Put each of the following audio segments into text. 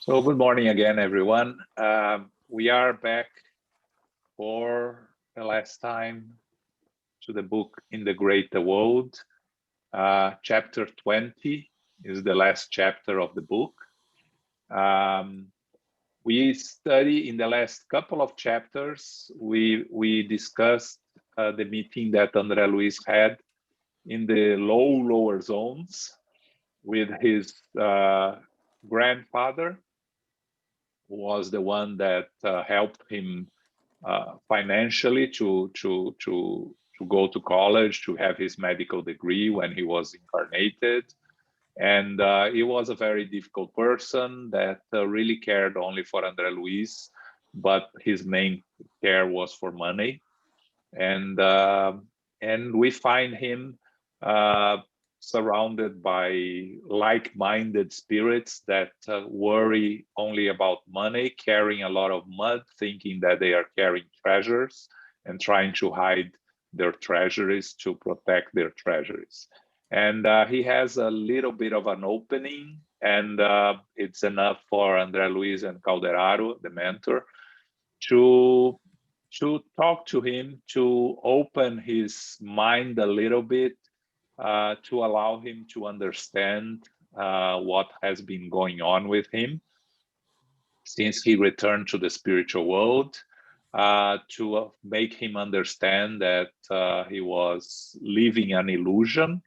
So good morning again, everyone. We are back for the last time to the book In the Greater World. Chapter 20 is the last chapter of the book. We study in the last couple of chapters, we discussed the meeting that Andre Luiz had in the lower zones with his grandfather, who was the one that helped him financially to go to college, to have his medical degree when he was incarnated. And he was a very difficult person that really cared only for Andre Luiz, but his main care was for money. And we find him surrounded by like-minded spirits that worry only about money, carrying a lot of mud, thinking that they are carrying treasures and trying to hide their treasuries to protect their treasuries. And he has a little bit of an opening, and it's enough for Andre Luiz and Calderaro, the mentor, to talk to him, to open his mind a little bit, to allow him to understand what has been going on with him since he returned to the spiritual world, to make him understand that he was living an illusion.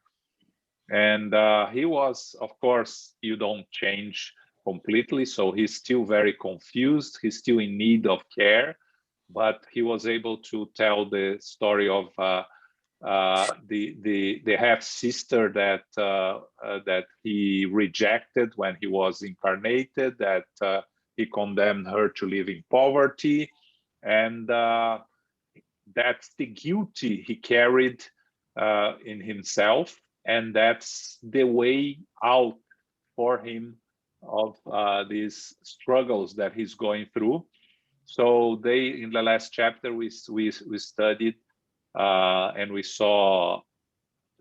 And he was, of course, you don't change completely, so he's still very confused, he's still in need of care, but he was able to tell the story of the half sister that he rejected when he was incarnated, that he condemned her to live in poverty, and that's the guilty he carried in himself, and that's the way out for him of these struggles that he's going through. So in the last chapter we studied and we saw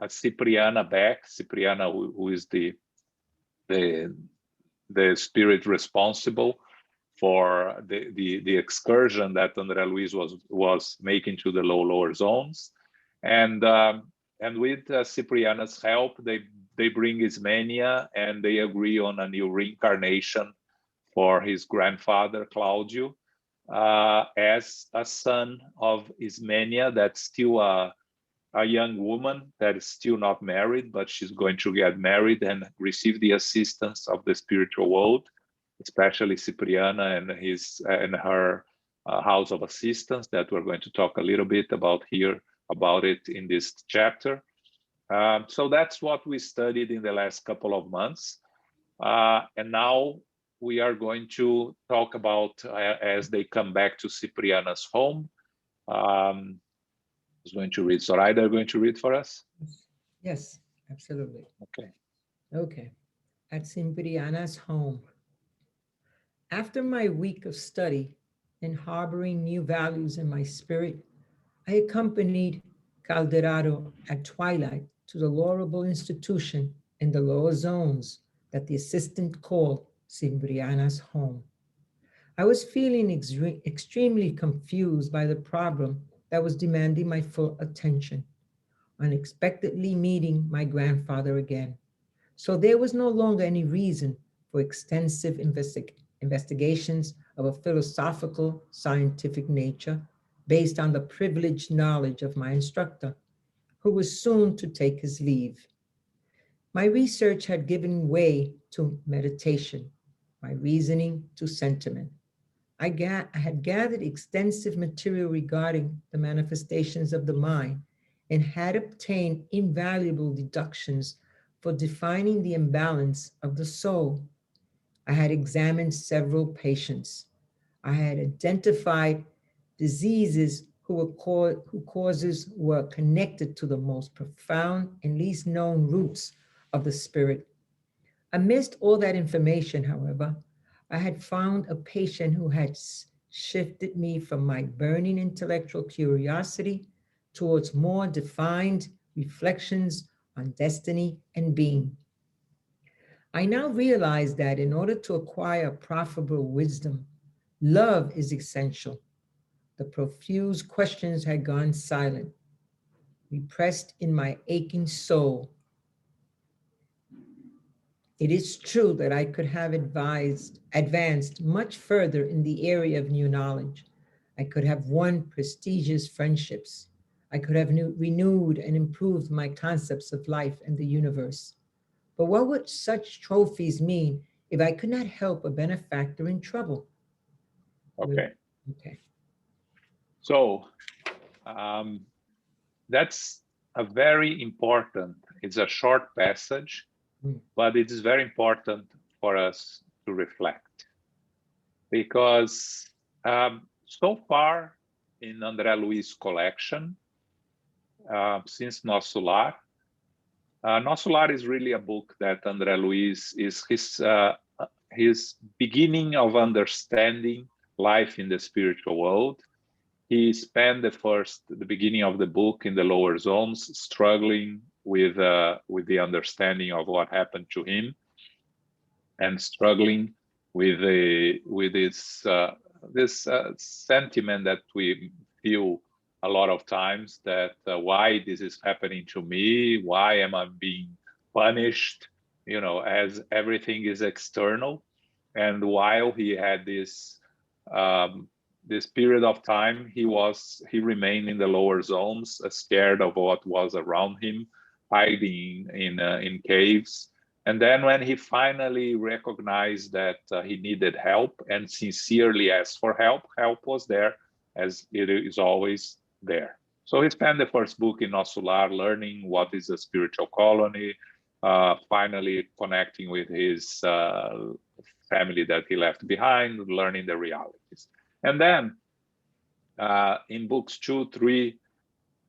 a Cipriana back, Cipriana, who is the spirit responsible for the excursion that Andre Luiz was making to the lower zones, and with Cipriana's help, they bring Ismenia, and they agree on a new reincarnation for his grandfather Claudio, as a son of Ismenia, that's still a young woman that is still not married, but she's going to get married and receive the assistance of the spiritual world, especially Cipriana and her house of assistance that we're going to talk a little bit about it in this chapter. So that's what we studied in the last couple of months, and now we are going to talk about as they come back to Cipriana's home. Who's going to read? Zoraida, are going to read for us? Yes, absolutely. Okay. Okay. At Cipriana's home. After my week of study and harboring new values in my spirit, I accompanied Calderaro at twilight to the laurable institution in the lower zones that the assistant called Cipriana's home. I was feeling extremely confused by the problem that was demanding my full attention, unexpectedly meeting my grandfather again. So there was no longer any reason for extensive investigations of a philosophical, scientific nature based on the privileged knowledge of my instructor, who was soon to take his leave. My research had given way to meditation, my reasoning to sentiment. I had gathered extensive material regarding the manifestations of the mind and had obtained invaluable deductions for defining the imbalance of the soul. I had examined several patients. I had identified diseases whose causes were connected to the most profound and least known roots of the spirit. Amidst all that information, however, I had found a patient who had shifted me from my burning intellectual curiosity towards more defined reflections on destiny and being. I now realize that in order to acquire profitable wisdom, love is essential. The profuse questions had gone silent, repressed in my aching soul. It is true that I could have advanced much further in the area of new knowledge. I could have won prestigious friendships. I could have renewed and improved my concepts of life and the universe. But what would such trophies mean if I could not help a benefactor in trouble? Okay. Okay. So that's a very important, it's a short passage, but it is very important for us to reflect. Because so far in Andre Luiz collection, since Nosso Lar is really a book that Andre Luiz is his beginning of understanding life in the spiritual world. He spent the beginning of the book in the lower zones, struggling with the understanding of what happened to him, and struggling with this sentiment that we feel a lot of times, that why this is happening to me, why am I being punished, as everything is external. And while he had this period of time, he remained in the lower zones, scared of what was around him, hiding in caves. And then when he finally recognized that he needed help and sincerely asked for help, help was there, as it is always there. So he spent the first book in Nosso Lar learning what is a spiritual colony, finally connecting with his family that he left behind, learning the realities. And then in books 2, 3,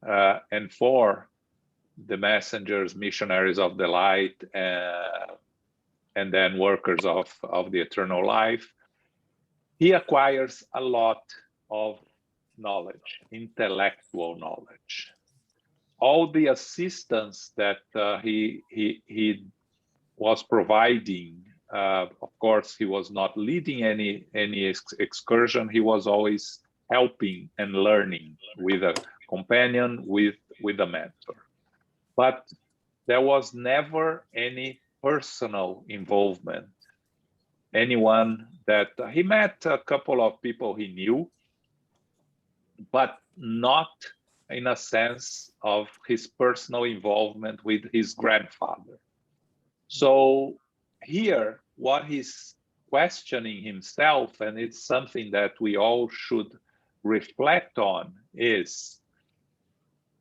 and 4, the messengers, missionaries of the light, and then workers of the eternal life, he acquires a lot of knowledge, intellectual knowledge. All the assistance that he was providing, of course, he was not leading any excursion. He was always helping and learning with a companion, with a mentor. But there was never any personal involvement. Anyone that he met, a couple of people he knew, but not in a sense of his personal involvement with his grandfather. So here, what he's questioning himself, and it's something that we all should reflect on, is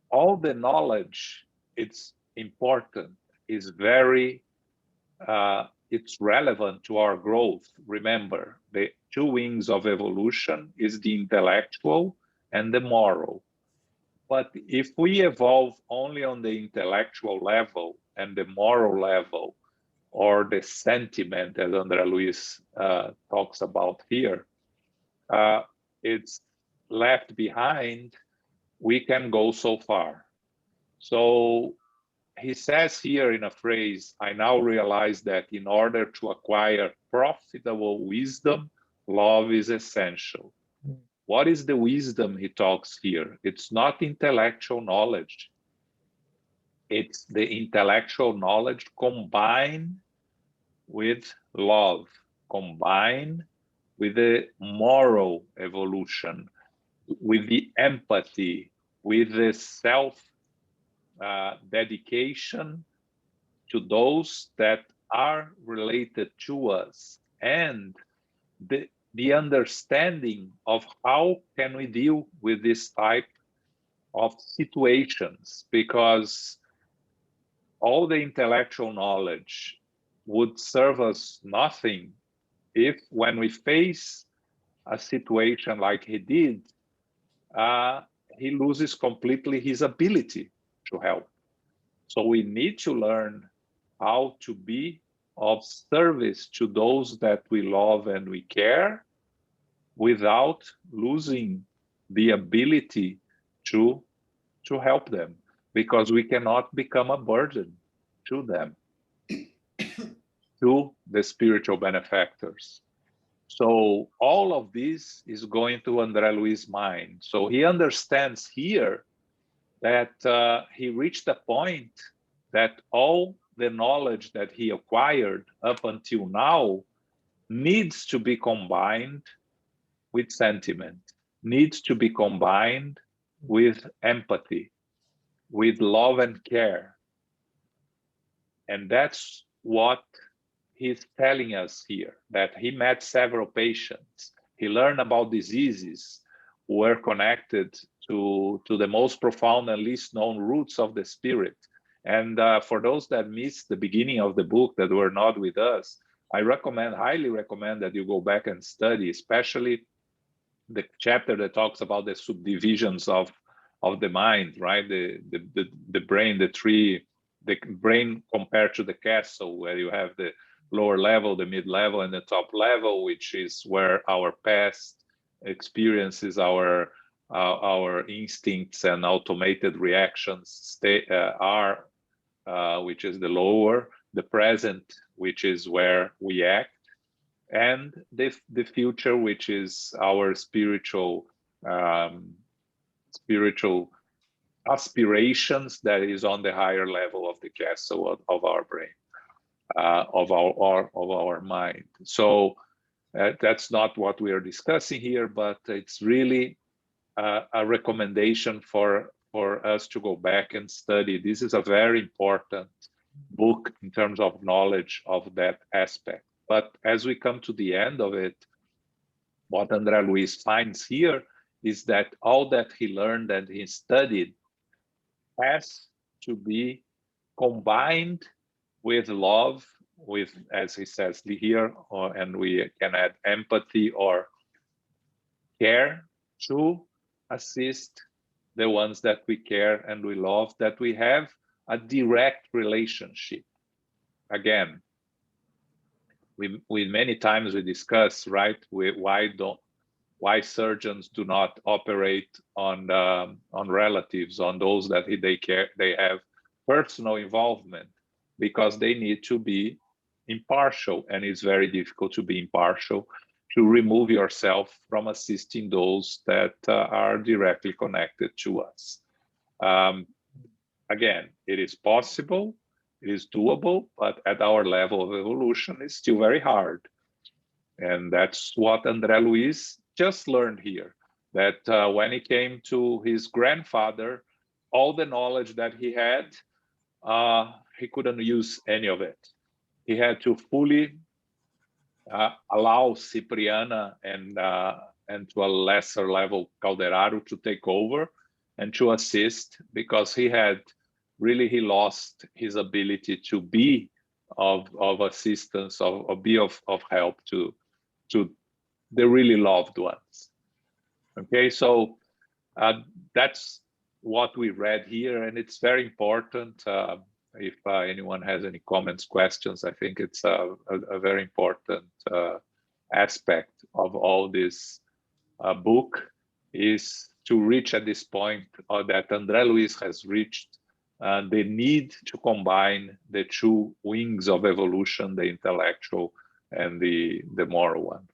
all the knowledge, it's important, is very, it's relevant to our growth. Remember, the two wings of evolution is the intellectual and the moral. But if we evolve only on the intellectual level and the moral level, or the sentiment, as Andre Luiz talks about here, it's left behind, we can go so far. So he says here in a phrase, I now realize that in order to acquire profitable wisdom, love is essential. What is the wisdom he talks here? It's not intellectual knowledge. It's the intellectual knowledge combined with love, combined with the moral evolution, with the empathy, with the self dedication to those that are related to us, and the understanding of how can we deal with this type of situations, because all the intellectual knowledge would serve us nothing if, when we face a situation like he did, he loses completely his ability to help. So we need to learn how to be of service to those that we love and we care, without losing the ability to help them, because we cannot become a burden to them. to the spiritual benefactors. So all of this is going to Andre Luiz's mind. So he understands here that he reached a point that all the knowledge that he acquired up until now needs to be combined with sentiment, needs to be combined with empathy, with love and care. And that's what he's telling us here, that he met several patients. He learned about diseases were connected to the most profound and least known roots of the spirit. And for those that missed the beginning of the book that were not with us, I highly recommend that you go back and study, especially the chapter that talks about the subdivisions of the mind, right? The brain, the brain compared to the castle, where you have the lower level, the mid level, and the top level, which is where our past experiences, our instincts and automated reactions are, which is the lower, the present, which is where we act, and the future, which is our spiritual spiritual aspirations, that is on the higher level of the castle of our brain, of our mind. So that's not what we are discussing here, but it's really a recommendation for us to go back and study. This is a very important book in terms of knowledge of that aspect. But as we come to the end of it, what Andre Luiz finds here is that all that he learned and he studied has to be combined with love, with, as he says here, and we can add empathy or care, to assist the ones that we care and we love, that we have a direct relationship. Again, we many times we discuss, right, why surgeons do not operate on relatives, on those that they have personal involvement, because they need to be impartial, and it's very difficult to be impartial, to remove yourself from assisting those that are directly connected to us. Again, it is possible, it is doable, but at our level of evolution, it's still very hard. And that's what Andre Luiz just learned here, that when he came to his grandfather, all the knowledge that he had, he couldn't use any of it. He had to fully allow Cipriana and to a lesser level Calderaro to take over and to assist, because he lost his ability to be of assistance, be of help to the really loved ones. Okay, so that's what we read here, and it's very important. If anyone has any comments, questions, I think it's a very important aspect of all this book, is to reach at this point that Andre Luiz has reached, the need to combine the two wings of evolution, the intellectual and the moral one.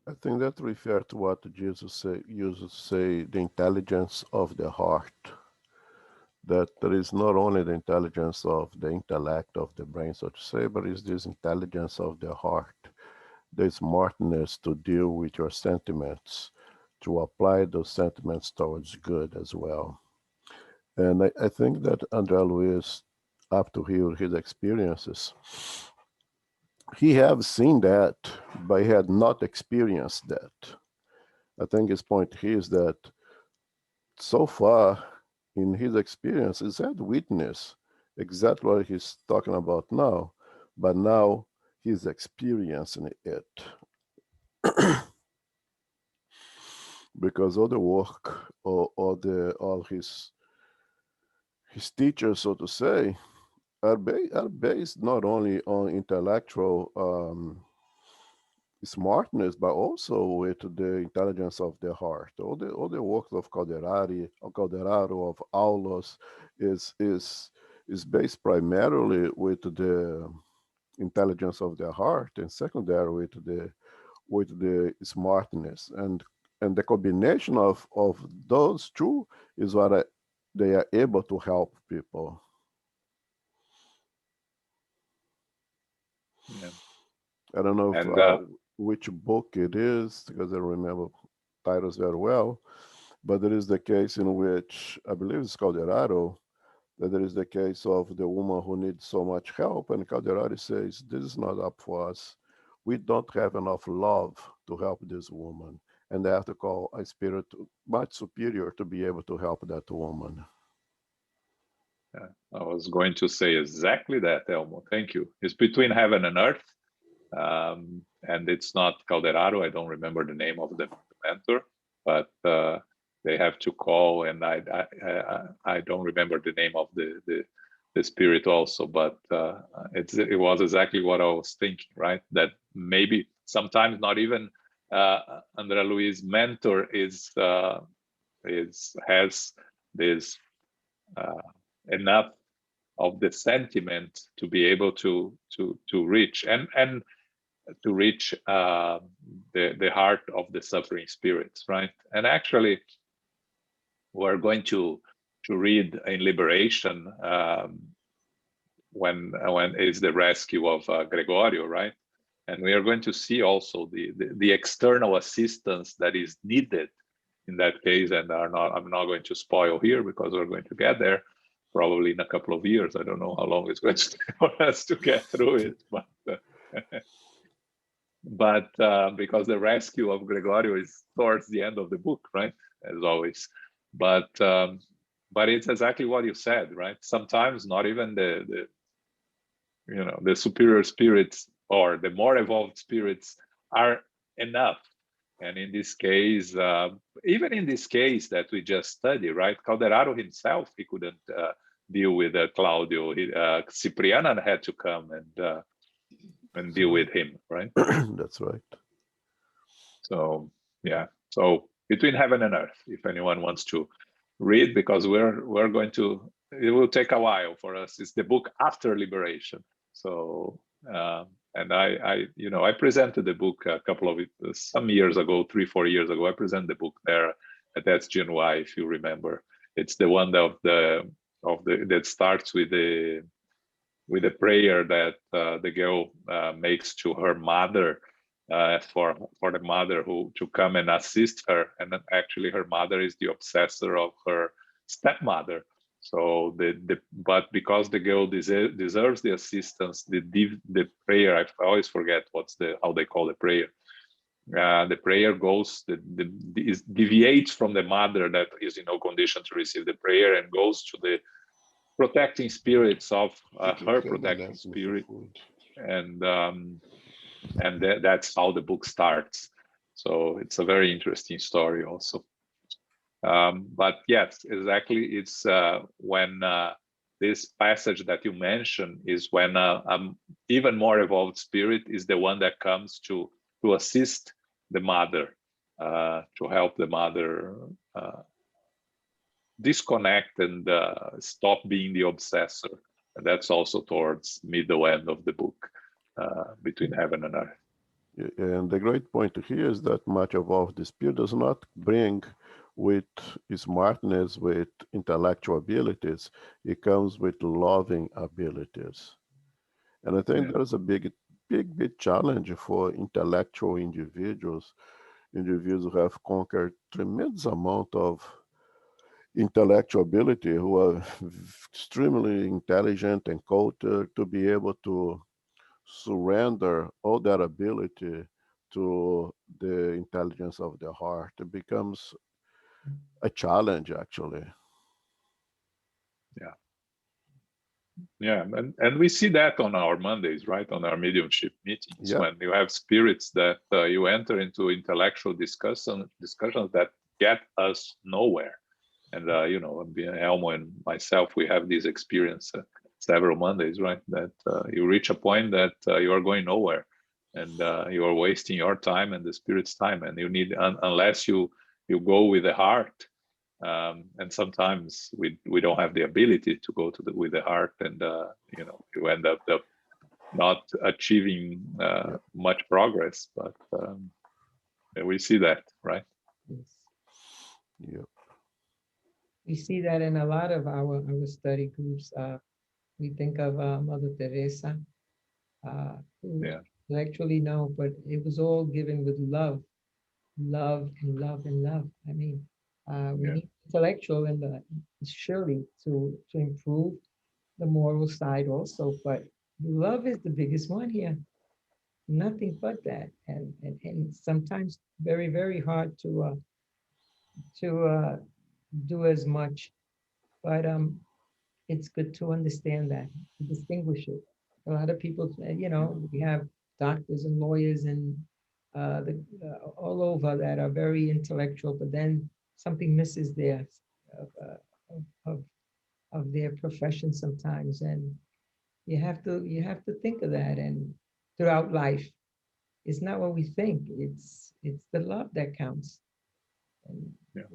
I think that refers to what Jesus used to say, the intelligence of the heart. That there is not only the intelligence of the intellect of the brain, so to say, but it's this intelligence of the heart, the smartness to deal with your sentiments, to apply those sentiments towards good as well. And I think that Andre Luiz, up to his experiences, he have seen that, but he had not experienced that. I think his point here is that so far in his experience, he's had witness exactly what he's talking about now, but now he's experiencing it. Because all the work or all his teachers, so to say, are based not only on intellectual smartness, but also with the intelligence of the heart. All the works of Calderaro, of Aulos, is based primarily with the intelligence of the heart, and secondary with the smartness, and the combination of those two is what they are able to help people. Yeah. I don't know if, And which book it is, because I remember titles very well, but there is the case in which, I believe it's Calderaro, that there is the case of the woman who needs so much help, and Calderaro says, this is not up for us. We don't have enough love to help this woman, and they have to call a spirit much superior to be able to help that woman. yeah, I was going to say exactly that, Elmo. Thank you. It's between heaven and earth, and it's not Calderaro. I don't remember the name of the mentor, but they have to call, and I don't remember the name of the spirit also, but it was exactly what I was thinking, right? That maybe sometimes not even Andre Luiz mentor has this enough of the sentiment to be able to reach and to reach the heart of the suffering spirits, right? And actually, we're going to read in Liberation when is the rescue of Gregorio, right? And we are going to see also the external assistance that is needed in that case, and I'm not going to spoil here because we're going to get there probably in a couple of years. I don't know how long it's going to take for us to get through it, but because the rescue of Gregorio is towards the end of the book, right? As always, but it's exactly what you said, right? Sometimes not even the superior spirits or the more evolved spirits are enough. And in this case, even in this case that we just studied, right? Calderaro himself, he couldn't deal with Claudio. Cipriana had to come and deal with him, right? That's right. So yeah, so between heaven and earth, if anyone wants to read, because we're going to, it will take a while for us. It's the book after Liberation. So and I presented the book a couple of some years ago, 3-4 years ago. I presented the book there at SGNY, if you remember. It's the one that starts with the prayer that the girl makes to her mother, for the mother to come and assist her, and actually her mother is the obsessor of her stepmother. So but because the girl deserves the assistance, the prayer, I always forget how they call the prayer. The prayer deviates from the mother that is in no condition to receive the prayer and goes to the protecting spirits of her protecting spirit, and that's how the book starts. So it's a very interesting story also. But yes, exactly, it's when this passage that you mentioned is when even more evolved spirit is the one that comes to assist the mother, to help the mother disconnect and stop being the obsessor. And that's also towards middle end of the book, between heaven and earth. And the great point here is that much of the spirit does not bring with smartness, with intellectual abilities. It comes with loving abilities. And I think there's a big challenge for intellectual individuals who have conquered tremendous amount of intellectual ability, who are extremely intelligent and cultured, to be able to surrender all that ability to the intelligence of the heart. It becomes a challenge, actually. Yeah, and we see that on our Mondays, right? On our mediumship meetings, Yeah. when you have spirits that you enter into intellectual discussions that get us nowhere. And Elmo and myself, we have this experience several Mondays, right? That you reach a point that you are going nowhere. and you are wasting your time and the spirit's time. And you need, unless you go with the heart, and sometimes we don't have the ability to go with the heart, and you end up not achieving much progress. But we see that, right? Yes. Yeah. We see that in a lot of our study groups. We think of Mother Teresa, who Yeah. actually no, but it was all given with love, love and love and love. I mean, we Yeah. need intellectual and surely to improve the moral side also, but love is the biggest one here. Nothing but that, and sometimes very very hard to do as much, but it's good to understand that, to distinguish it. A lot of people, we have doctors and lawyers and all over that are very intellectual, but then something misses there of, of their profession sometimes, and you have to think of that, and throughout life, it's not what we think. It's the love that counts, and Yeah.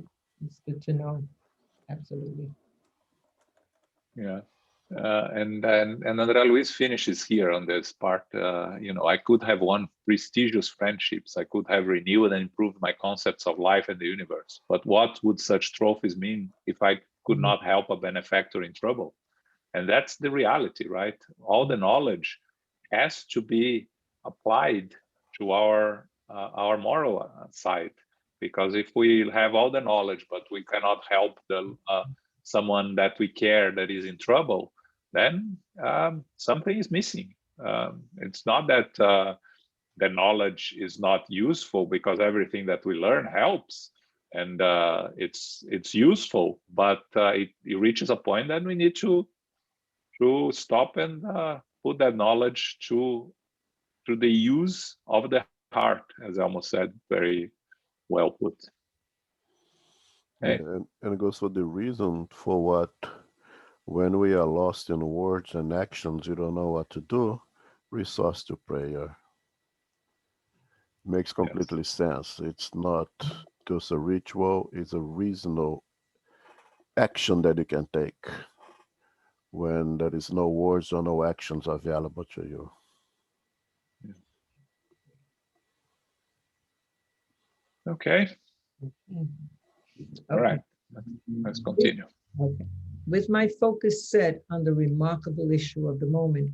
it's good to know. Absolutely. Yeah. And Andre Luiz finishes here on this part. I could have won prestigious friendships. I could have renewed and improved my concepts of life and the universe. But what would such trophies mean if I could not help a benefactor in trouble? And that's the reality, right? All the knowledge has to be applied to our moral side, because if we have all the knowledge but we cannot help someone that we care that is in trouble, then something is missing. It's not that the knowledge is not useful, because everything that we learn helps, and it's useful, but it reaches a point that we need to stop and put that knowledge to the use of the heart, as I almost said, very well put. Yeah, Okay. and it goes for the reason for what, when we are lost in words and actions, you don't know what to do, resource to prayer. Makes completely sense. It's not just a ritual, it's a reasonable action that you can take when there is no words or no actions available to you. Okay. Okay. All right. Let's continue. Okay. With my focus set on the remarkable issue of the moment,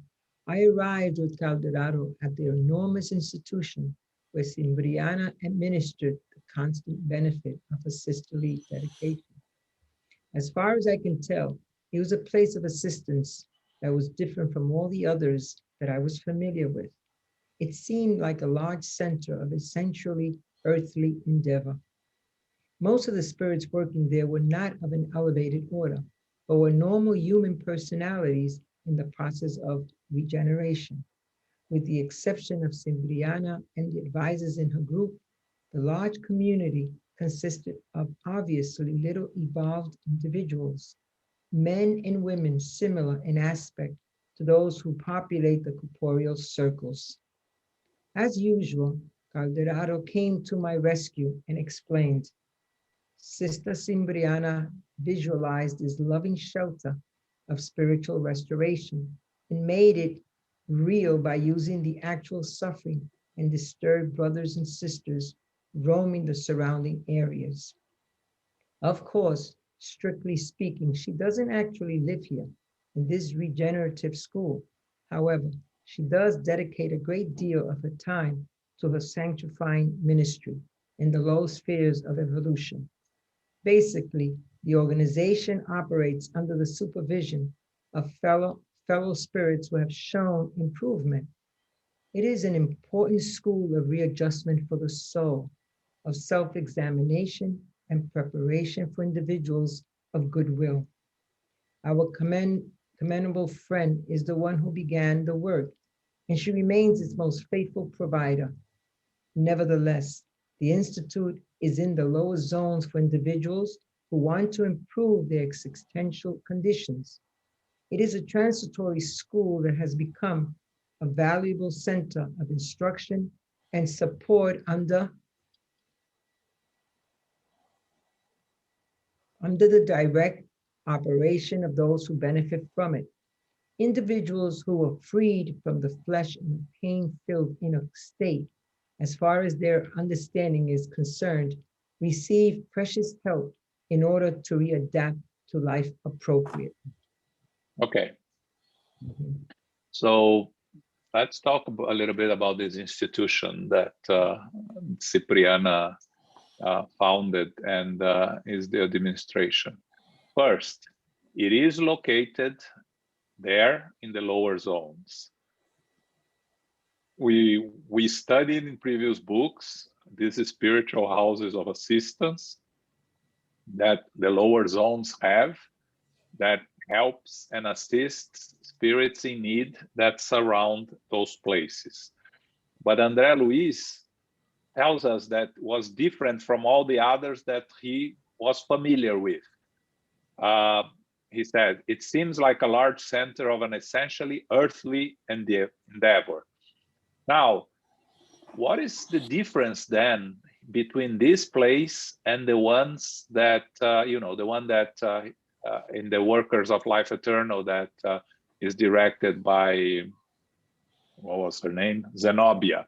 I arrived with Calderaro at the enormous institution where Cipriana administered the constant benefit of a sisterly dedication. As far as I can tell, it was a place of assistance that was different from all the others that I was familiar with. It seemed like a large center of essentially earthly endeavor. Most of the spirits working there were not of an elevated order, but were normal human personalities in the process of regeneration. With the exception of Cipriana and the advisors in her group, the large community consisted of obviously little evolved individuals, men and women similar in aspect to those who populate the corporeal circles. As usual, Calderaro came to my rescue and explained. Sister Cipriana visualized this loving shelter of spiritual restoration and made it real by using the actual suffering and disturbed brothers and sisters roaming the surrounding areas. Of course, strictly speaking, she doesn't actually live here in this regenerative school. However, she does dedicate a great deal of her time to her sanctifying ministry in the low spheres of evolution. Basically, the organization operates under the supervision of fellow spirits who have shown improvement. It is an important school of readjustment for the soul, of self-examination and preparation for individuals of goodwill. Our commendable friend is the one who began the work, and she remains its most faithful provider. Nevertheless, the Institute is in the lower zones for individuals who want to improve their existential conditions. It is a transitory school that has become a valuable center of instruction and support under the direct operation of those who benefit from it. Individuals who are freed from the flesh and the pain-filled inner state, as far as their understanding is concerned, receive precious help in order to readapt to life appropriately. Okay, Mhm. so let's talk a little bit about this institution that Cipriana founded and is the administration. First, it is located there in the lower zones. We studied in previous books these spiritual houses of assistance that the lower zones have, that helps and assists spirits in need that surround those places. But Andre Luiz tells us that was different from all the others that he was familiar with. He said, it seems like a large center of an essentially earthly endeavor. Now, what is the difference then between this place and the ones that, the one that in the Workers of Life Eternal that is directed by, what was her name? Zenobia.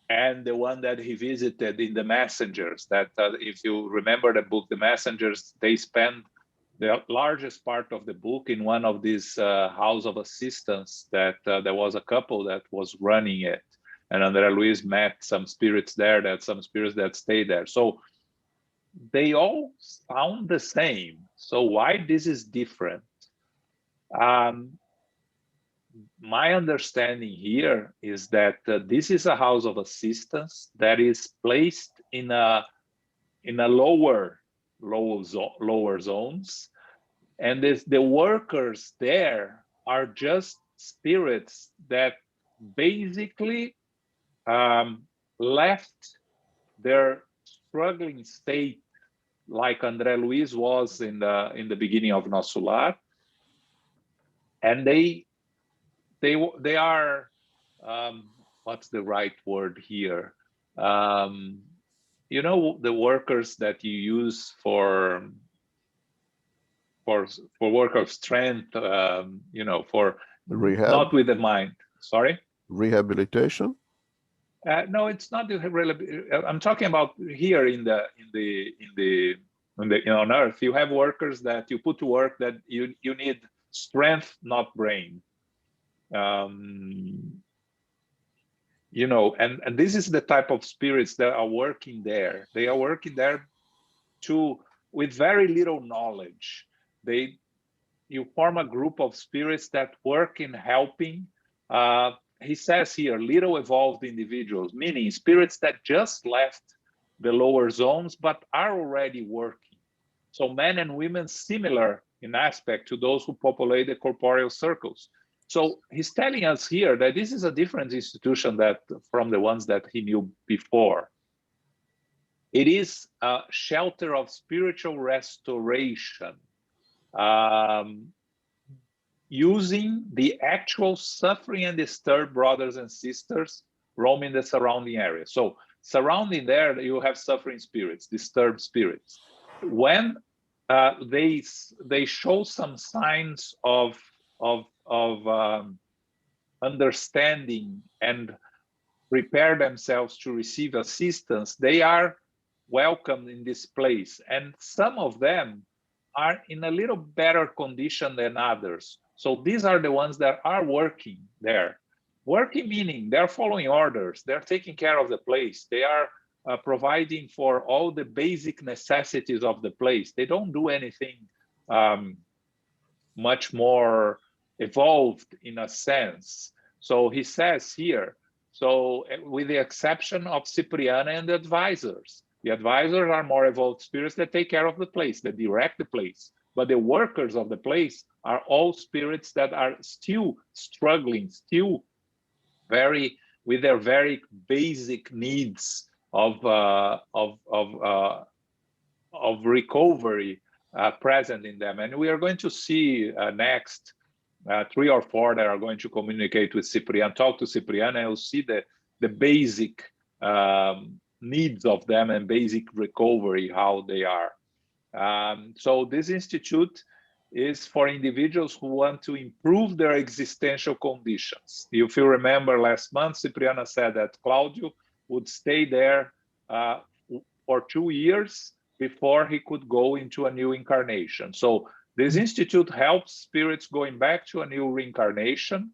And the one that he visited in the Messengers, that if you remember the book, the Messengers, they spend the largest part of the book in one of these house of assistance that there was a couple that was running it. And Andre Luiz met some spirits there, some spirits that stayed there. So they all sound the same. So why this is different? My understanding here is that this is a house of assistance that is placed in a lower zones, and the workers there are just spirits that basically left their struggling state, like Andre Luiz was in the beginning of Nosso Lar, and they are what's the right word here? The workers that you use for work of strength, for rehab, not with the mind. Sorry? Rehabilitation? No, it's not. I'm talking about here on Earth. You have workers that you put to work that you need strength, not brain. And this is the type of spirits that are working there. They are working there with very little knowledge. You form a group of spirits that work in helping. He says here, little evolved individuals, meaning spirits that just left the lower zones but are already working. So men and women similar in aspect to those who populate the corporeal circles. So he's telling us here that this is a different institution from the ones that he knew before. It is a shelter of spiritual restoration, using the actual suffering and disturbed brothers and sisters roaming the surrounding area. So surrounding there, you have suffering spirits, disturbed spirits. When they show some signs of understanding and prepare themselves to receive assistance, they are welcomed in this place. And some of them are in a little better condition than others. So these are the ones that are working there. Working meaning they're following orders, they're taking care of the place, they are providing for all the basic necessities of the place. They don't do anything much more evolved in a sense. So he says here, so with the exception of Cipriana and the advisors are more evolved spirits that take care of the place, that direct the place. But the workers of the place are all spirits that are still struggling, still with their very basic needs of recovery present in them. And we are going to see next 3 or 4 that are going to communicate with Cipriana, talk to Cipriana, and you'll see the basic needs of them and basic recovery, how they are. So this institute is for individuals who want to improve their existential conditions. If you remember last month, Cipriana said that Claudio would stay there for 2 years before he could go into a new incarnation. So this institute helps spirits going back to a new reincarnation.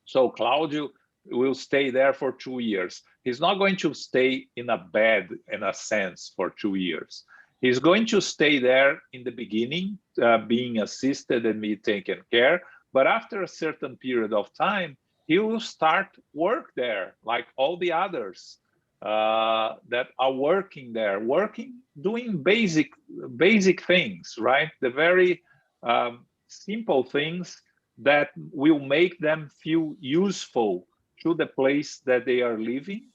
So Claudio will stay there for 2 years. He's not going to stay in a bed, in a sense, for 2 years. He's going to stay there in the beginning, being assisted and me taken care. But after a certain period of time, he will start work there, like all the others that are working there, doing basic things, right? The very simple things that will make them feel useful to the place that they are living,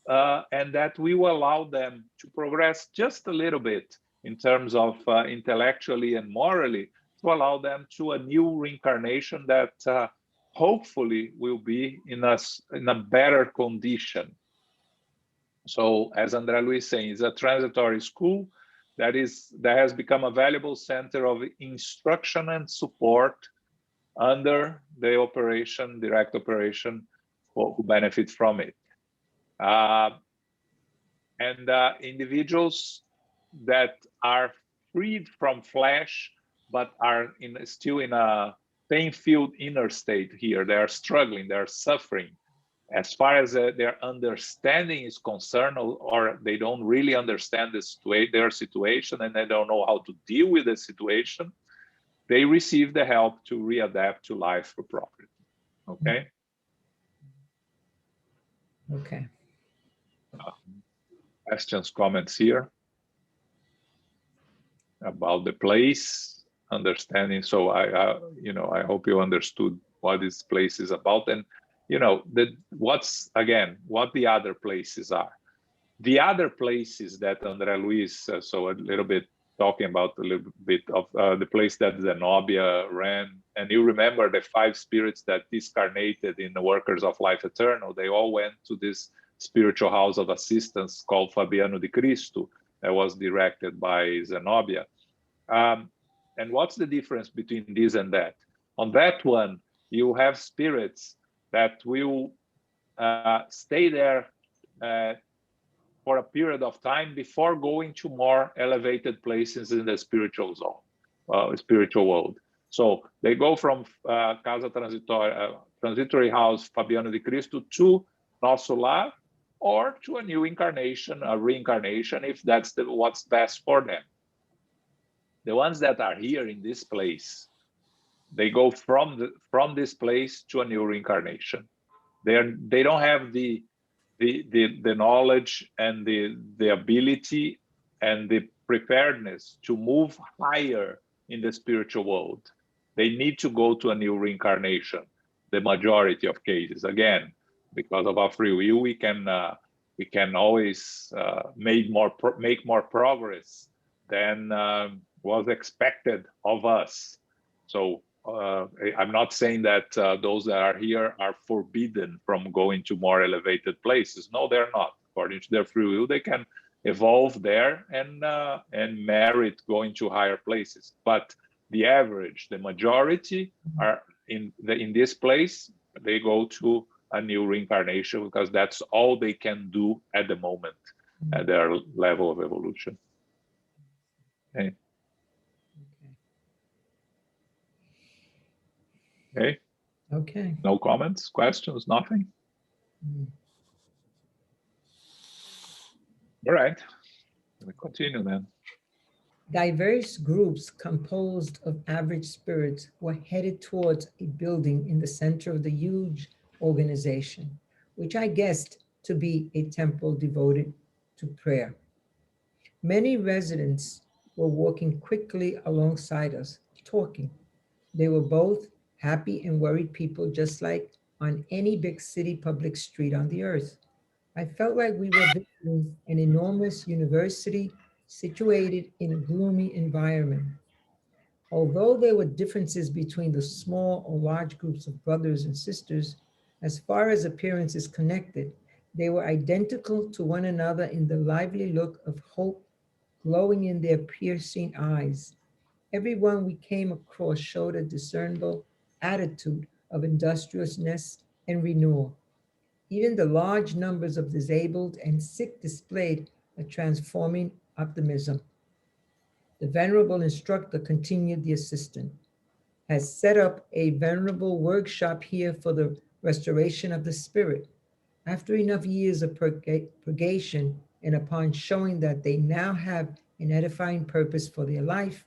and that will allow them to progress just a little bit in terms of intellectually and morally, to allow them to a new reincarnation that hopefully will be in a better condition. So as Andre Luiz saying, it's a transitory school that has become a valuable center of instruction and support under the operation, direct operation, who benefit from it. Individuals that are freed from flesh, but are still in a pain-filled inner state here. They are struggling, they are suffering. As far as their understanding is concerned, or they don't really understand their situation and they don't know how to deal with the situation, they receive the help to readapt to life for property. Okay? Okay. Questions, comments here about the place, understanding. So I hope you understood what this place is about, and what the other places are. The other places that Andre Luiz, so a little bit talking about a little bit of the place that Zenobia ran, and you remember the 5 spirits that discarnated in the Workers of Life Eternal. They all went to this spiritual house of assistance called Fabiano de Cristo that was directed by Zenobia. And what's the difference between this and that? On that one, you have spirits that will stay there for a period of time before going to more elevated places in the spiritual zone, spiritual world. So they go from Casa Transitory House Fabiano de Cristo to Nosso Lar, or to a new incarnation, a reincarnation, if that's what's best for them. The ones that are here in this place, they go from this place to a new reincarnation. They don't have the knowledge and the ability and the preparedness to move higher in the spiritual world. They need to go to a new reincarnation. The majority of cases, again, because of our free will, we can always make more progress than was expected of us. So I'm not saying that those that are here are forbidden from going to more elevated places. No, they're not. According to their free will, they can evolve there and merit going to higher places. But the average, the majority are in this place. They go to a new reincarnation because that's all they can do at the moment at their level of evolution. Okay. Okay. Okay. No comments, questions, nothing? All right. We continue then. Diverse groups composed of average spirits were headed towards a building in the center of the huge organization, which I guessed to be a temple devoted to prayer. Many residents were walking quickly alongside us, talking. They were both happy and worried people, just like on any big city public street on the earth. I felt like we were visiting an enormous university situated in a gloomy environment. Although there were differences between the small or large groups of brothers and sisters, as far as appearance is connected, they were identical to one another in the lively look of hope glowing in their piercing eyes. Everyone we came across showed a discernible attitude of industriousness and renewal. Even the large numbers of disabled and sick displayed a transforming optimism. The venerable instructor, continued the assistant, has set up a venerable workshop here for the restoration of the spirit. After enough years of purgation, and upon showing that they now have an edifying purpose for their life,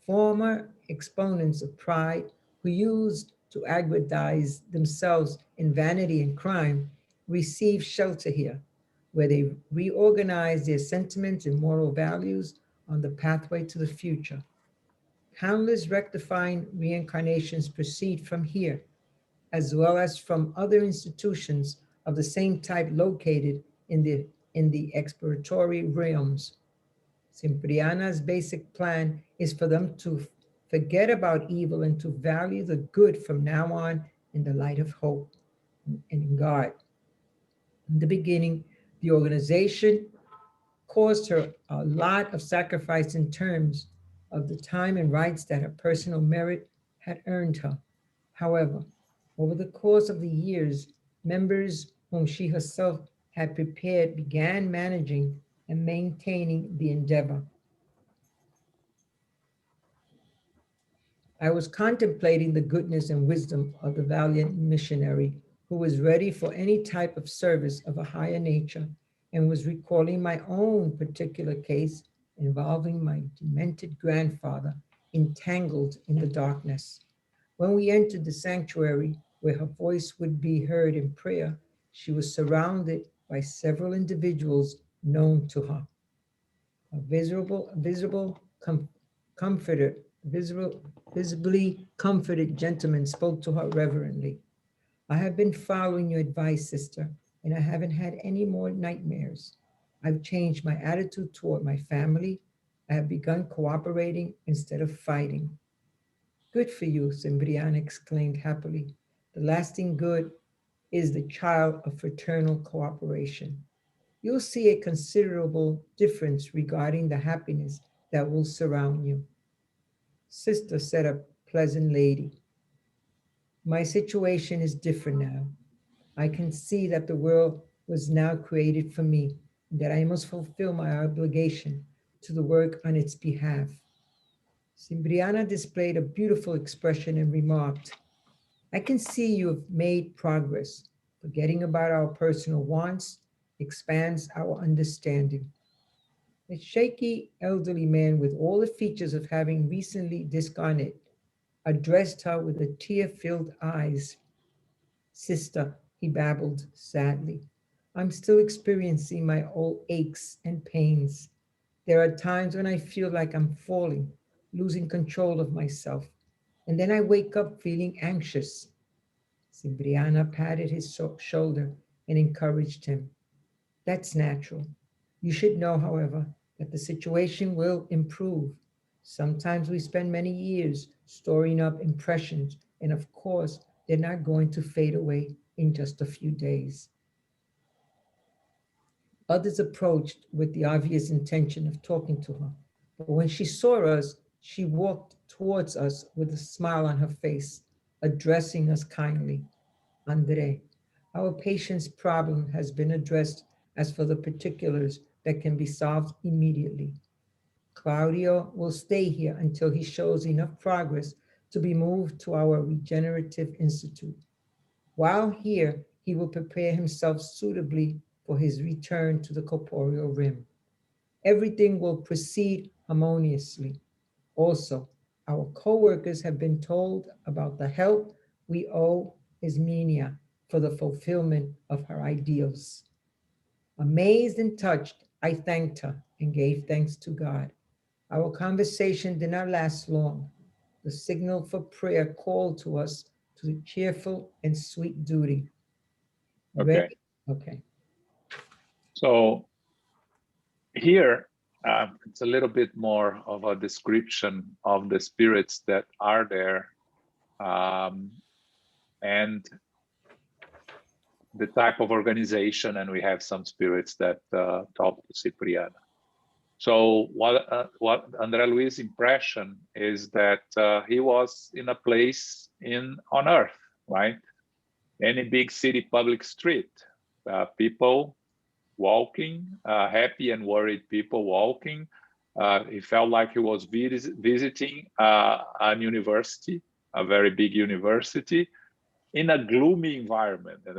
former exponents of pride who used to aggrandize themselves in vanity and crime receive shelter here, where they reorganize their sentiments and moral values on the pathway to the future. Countless rectifying reincarnations proceed from here, as well as from other institutions of the same type located in the exploratory realms. Cipriana's basic plan is for them to forget about evil and to value the good from now on in the light of hope and in God. In the beginning, the organization caused her a lot of sacrifice in terms of the time and rights that her personal merit had earned her. However, over the course of the years, members whom she herself had prepared began managing and maintaining the endeavor. I was contemplating the goodness and wisdom of the valiant missionary who was ready for any type of service of a higher nature, and was recalling my own particular case involving my demented grandfather entangled in the darkness. When we entered the sanctuary where her voice would be heard in prayer, she was surrounded by several individuals known to her. A comforter, visibly comforted gentleman spoke to her reverently. I have been following your advice, sister, and I haven't had any more nightmares. I've changed my attitude toward my family. I have begun cooperating instead of fighting. Good for you, Cipriana exclaimed happily. The lasting good is the child of fraternal cooperation. You'll see a considerable difference regarding the happiness that will surround you. Sister, said a pleasant lady, my situation is different now. I can see that the world was now created for me, and that I must fulfill my obligation to the work on its behalf. Cipriana displayed a beautiful expression and remarked, I can see you have made progress. Forgetting about our personal wants expands our understanding. A shaky elderly man with all the features of having recently discarnate addressed her with a tear-filled eyes. Sister, he babbled sadly, I'm still experiencing my old aches and pains. There are times when I feel like I'm falling, losing control of myself, and then I wake up feeling anxious. Cipriana patted his shoulder and encouraged him. That's natural. You should know, however, that the situation will improve. Sometimes we spend many years storing up impressions, and of course, they're not going to fade away in just a few days. Others approached with the obvious intention of talking to her, but when she saw us, she walked towards us with a smile on her face, addressing us kindly. Andre, our patient's problem has been addressed. As for the particulars, that can be solved immediately. Claudio will stay here until he shows enough progress to be moved to our regenerative institute. While here, he will prepare himself suitably for his return to the corporeal rim. Everything will proceed harmoniously. Also, our co-workers have been told about the help we owe Ismenia for the fulfillment of her ideals. Amazed and touched, I thanked her and gave thanks to God. Our conversation did not last long. The signal for prayer called to us to the cheerful and sweet duty. Okay. Ready? Okay. So here It's a little bit more of a description of the spirits that are there, and the type of organization, and we have some spirits that talk to Cipriana. So what Andre Luiz's impression is that he was in a place on Earth, right? Any big city public street, people walking, happy and worried people walking. He felt like he was visiting an university, a very big university, in a gloomy environment. And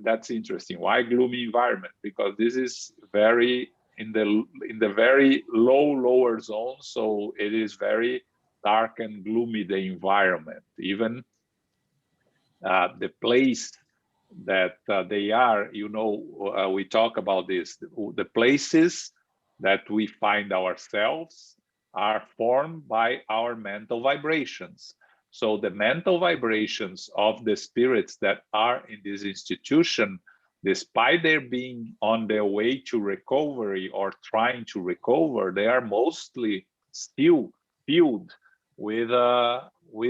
that's interesting. Why gloomy environment? Because this is very in the very lower zone, so it is very dark and gloomy, the environment. Even the place that they are, we talk about this, the places that we find ourselves are formed by our mental vibrations. So the mental vibrations of the spirits that are in this institution, despite their being on their way to recovery or trying to recover, they are mostly still filled with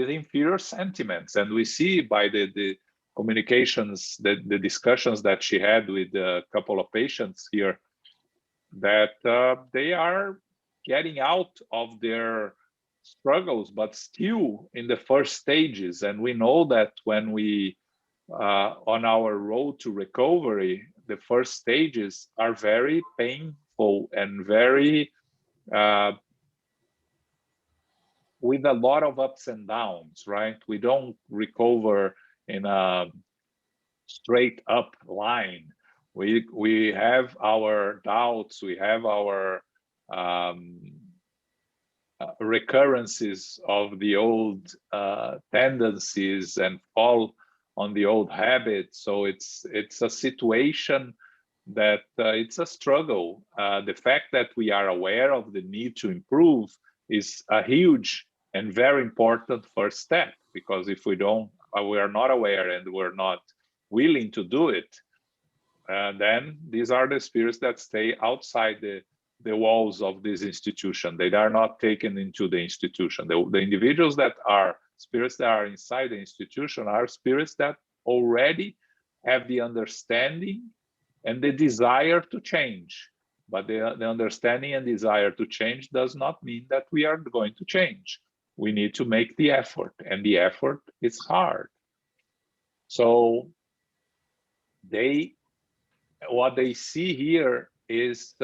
inferior sentiments. And we see by the communications, the discussions that she had with a couple of patients here, that they are getting out of their struggles, but still in the first stages. And we know that when we on our road to recovery, the first stages are very painful and very with a lot of ups and downs, right? We don't recover in a straight up line. We have our doubts, we have our recurrences of the old tendencies and fall on the old habits. So it's a situation that it's a struggle. The fact that we are aware of the need to improve is a huge and very important first step, because if we are not aware and we're not willing to do it, then these are the spirits that stay outside the walls of this institution. They are not taken into the institution. The individuals that are spirits that are inside the institution are spirits that already have the understanding and the desire to change. But the understanding and desire to change does not mean that we are going to change. We need to make the effort, and the effort is hard. So what they see here is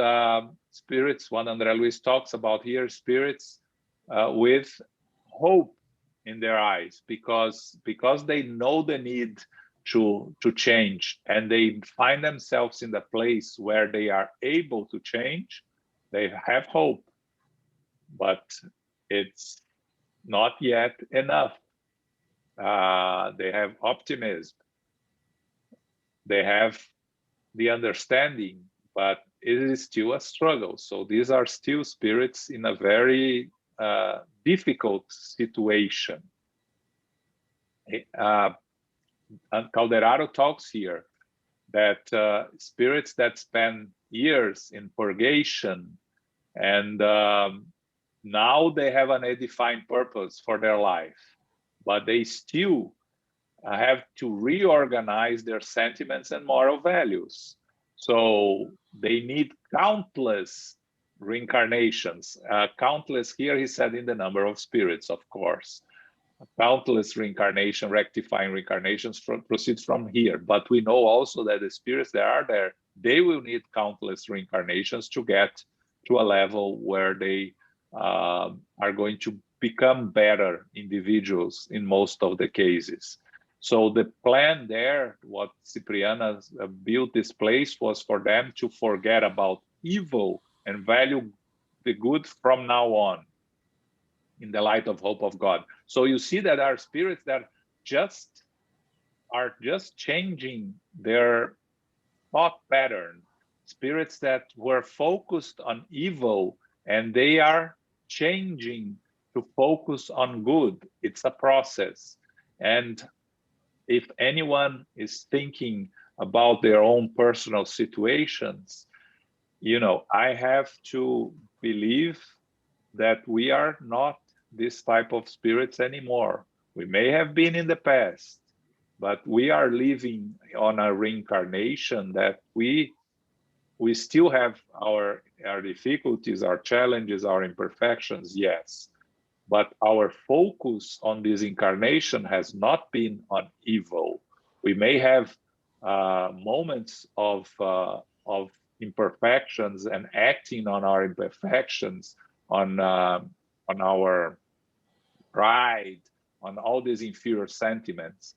spirits, what Andre Luiz talks about here, spirits with hope in their eyes, because they know the need to change, and they find themselves in the place where they are able to change. They have hope, but it's not yet enough. They have optimism. They have the understanding, but it is still a struggle. So these are still spirits in a very difficult situation. And Calderaro talks here that spirits that spend years in purgation and now they have an edifying purpose for their life, but they still have to reorganize their sentiments and moral values. So they need countless reincarnations. Countless here, he said, in the number of spirits, of course. Countless reincarnation, rectifying reincarnations proceeds from here. But we know also that the spirits that are there, they will need countless reincarnations to get to a level where they are going to become better individuals in most of the cases. So the plan there, what Cipriana built this place, was for them to forget about evil and value the good from now on in the light of hope of God. So you see that our spirits that are just changing their thought pattern, spirits that were focused on evil, and they are changing to focus on good. It's a process. And if anyone is thinking about their own personal situations, I have to believe that we are not this type of spirits anymore. We may have been in the past, but we are living on a reincarnation that we still have our difficulties, our challenges, our imperfections, yes. But our focus on this incarnation has not been on evil. We may have moments of imperfections and acting on our imperfections, on our pride, on all these inferior sentiments.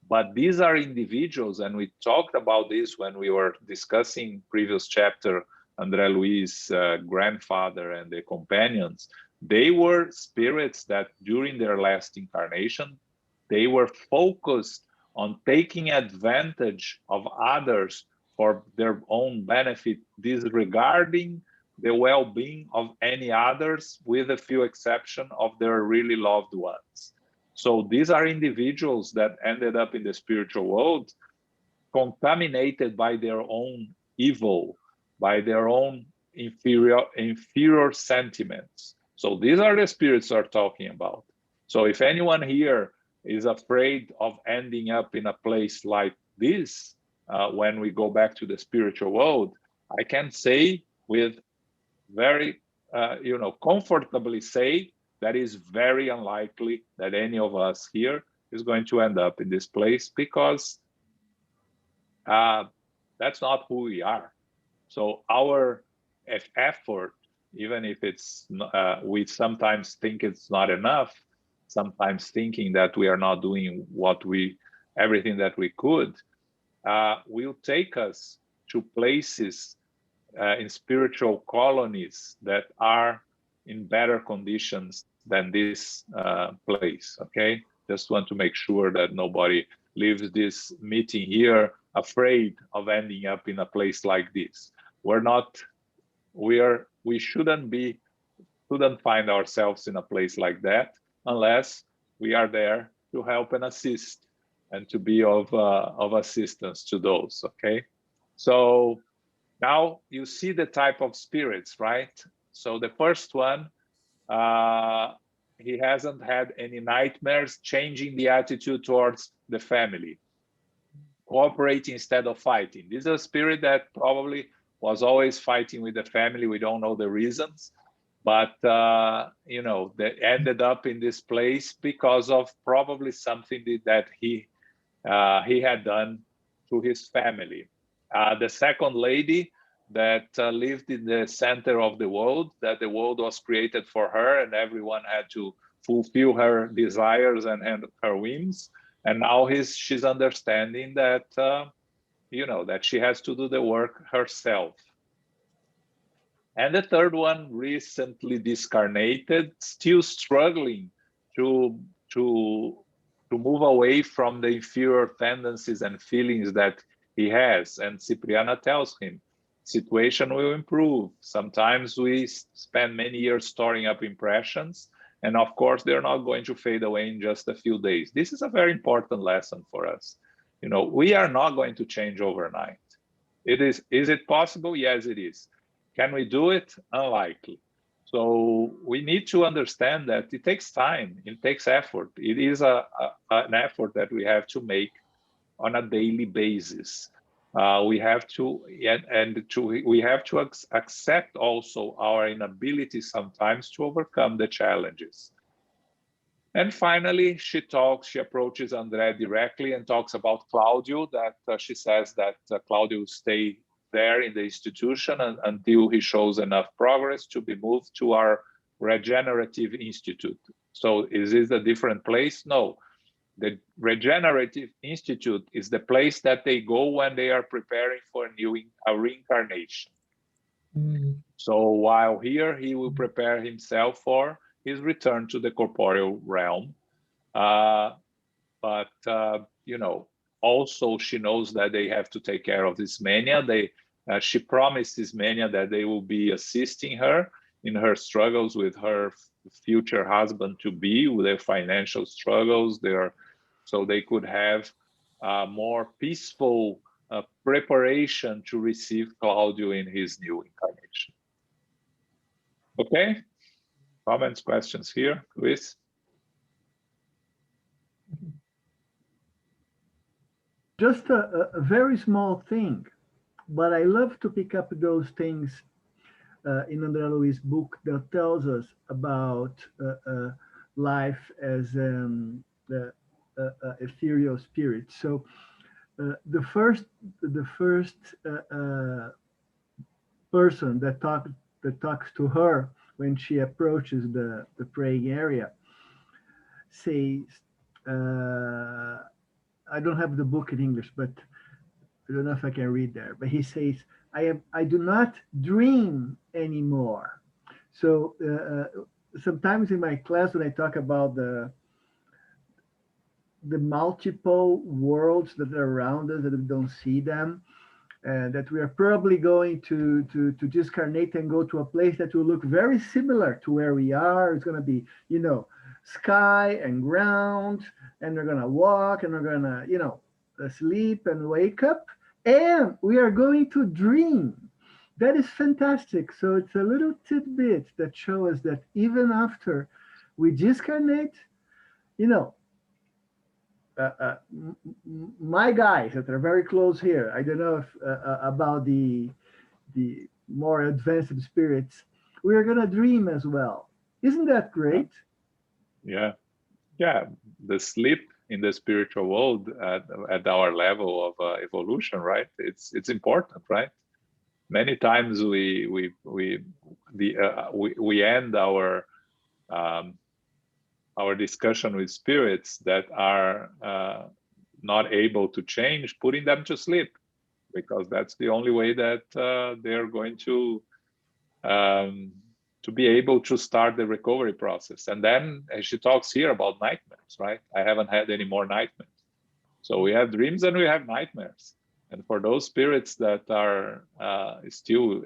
But these are individuals, and we talked about this when we were discussing previous chapter, Andre Luiz' grandfather and the companions. They were spirits that during their last incarnation, they were focused on taking advantage of others for their own benefit, disregarding the well-being of any others, with a few exceptions of their really loved ones. So these are individuals that ended up in the spiritual world contaminated by their own evil, by their own inferior sentiments. So these are the spirits we're talking about. So if anyone here is afraid of ending up in a place like this, when we go back to the spiritual world, I can say with very, comfortably say that is very unlikely that any of us here is going to end up in this place, because that's not who we are. So our effort, even if it's we sometimes think it's not enough, sometimes thinking that we are not doing everything that we could, will take us to places in spiritual colonies that are in better conditions than this place. Okay, just want to make sure that nobody leaves this meeting here afraid of ending up in a place like this. We shouldn't find ourselves in a place like that unless we are there to help and assist and to be of assistance to those. Okay, so now you see the type of spirits, right? So the first one, he hasn't had any nightmares, changing the attitude towards the family, cooperating instead of fighting. This is a spirit that probably was always fighting with the family. We don't know the reasons, but they ended up in this place because of probably something that he had done to his family. The second lady that lived in the center of the world, that the world was created for her and everyone had to fulfill her desires and her whims. And now she's understanding that, that she has to do the work herself. And the third one, recently discarnated, still struggling to move away from the inferior tendencies and feelings that he has. And Cipriana tells him, situation will improve. Sometimes we spend many years storing up impressions, and of course, they're not going to fade away in just a few days. This is a very important lesson for us. We are not going to change overnight. Is it possible? Yes, it is. Can we do it? Unlikely. So we need to understand that it takes time, it takes effort. It is an effort that we have to make on a daily basis. We have to accept also our inability sometimes to overcome the challenges. And finally, she approaches Andre directly and talks about Claudio, that she says that Claudio will stay there in the institution until he shows enough progress to be moved to our regenerative institute. So is this a different place? No. The regenerative institute is the place that they go when they are preparing for a reincarnation. So while here, he will prepare himself for his return to the corporeal realm. But also she knows that they have to take care of this mania. She promised this mania that they will be assisting her in her struggles with her future husband-to-be, with their financial struggles, so they could have more peaceful a preparation to receive Claudio in his new incarnation. Okay, comments, questions here, Luis? Just a very small thing, but I love to pick up those things in Andre Luiz book that tells us about life as ethereal spirit. So the first person that talks to her when she approaches the praying area says, I don't have the book in English, but I don't know if I can read there, but he says, I do not dream anymore. So sometimes in my class, when I talk about the multiple worlds that are around us, that we don't see them, that we are probably going to discarnate and go to a place that will look very similar to where we are. It's going to be, you know, sky and ground, and we're going to walk, and we're going to, you know, sleep and wake up, and we are going to dream. That is fantastic. So it's a little tidbit that shows us that even after we discarnate, you know, my guys that are very close here, I don't know if about the more advanced spirits, we are going to dream as well. Isn't that great? Yeah, the sleep in the spiritual world at our level of evolution, right? It's important, right? Many times we end our discussion with spirits that are not able to change, putting them to sleep, because that's the only way that they're going to be able to start the recovery process. And then, as she talks here about nightmares, right? I haven't had any more nightmares. So we have dreams and we have nightmares. And for those spirits that are still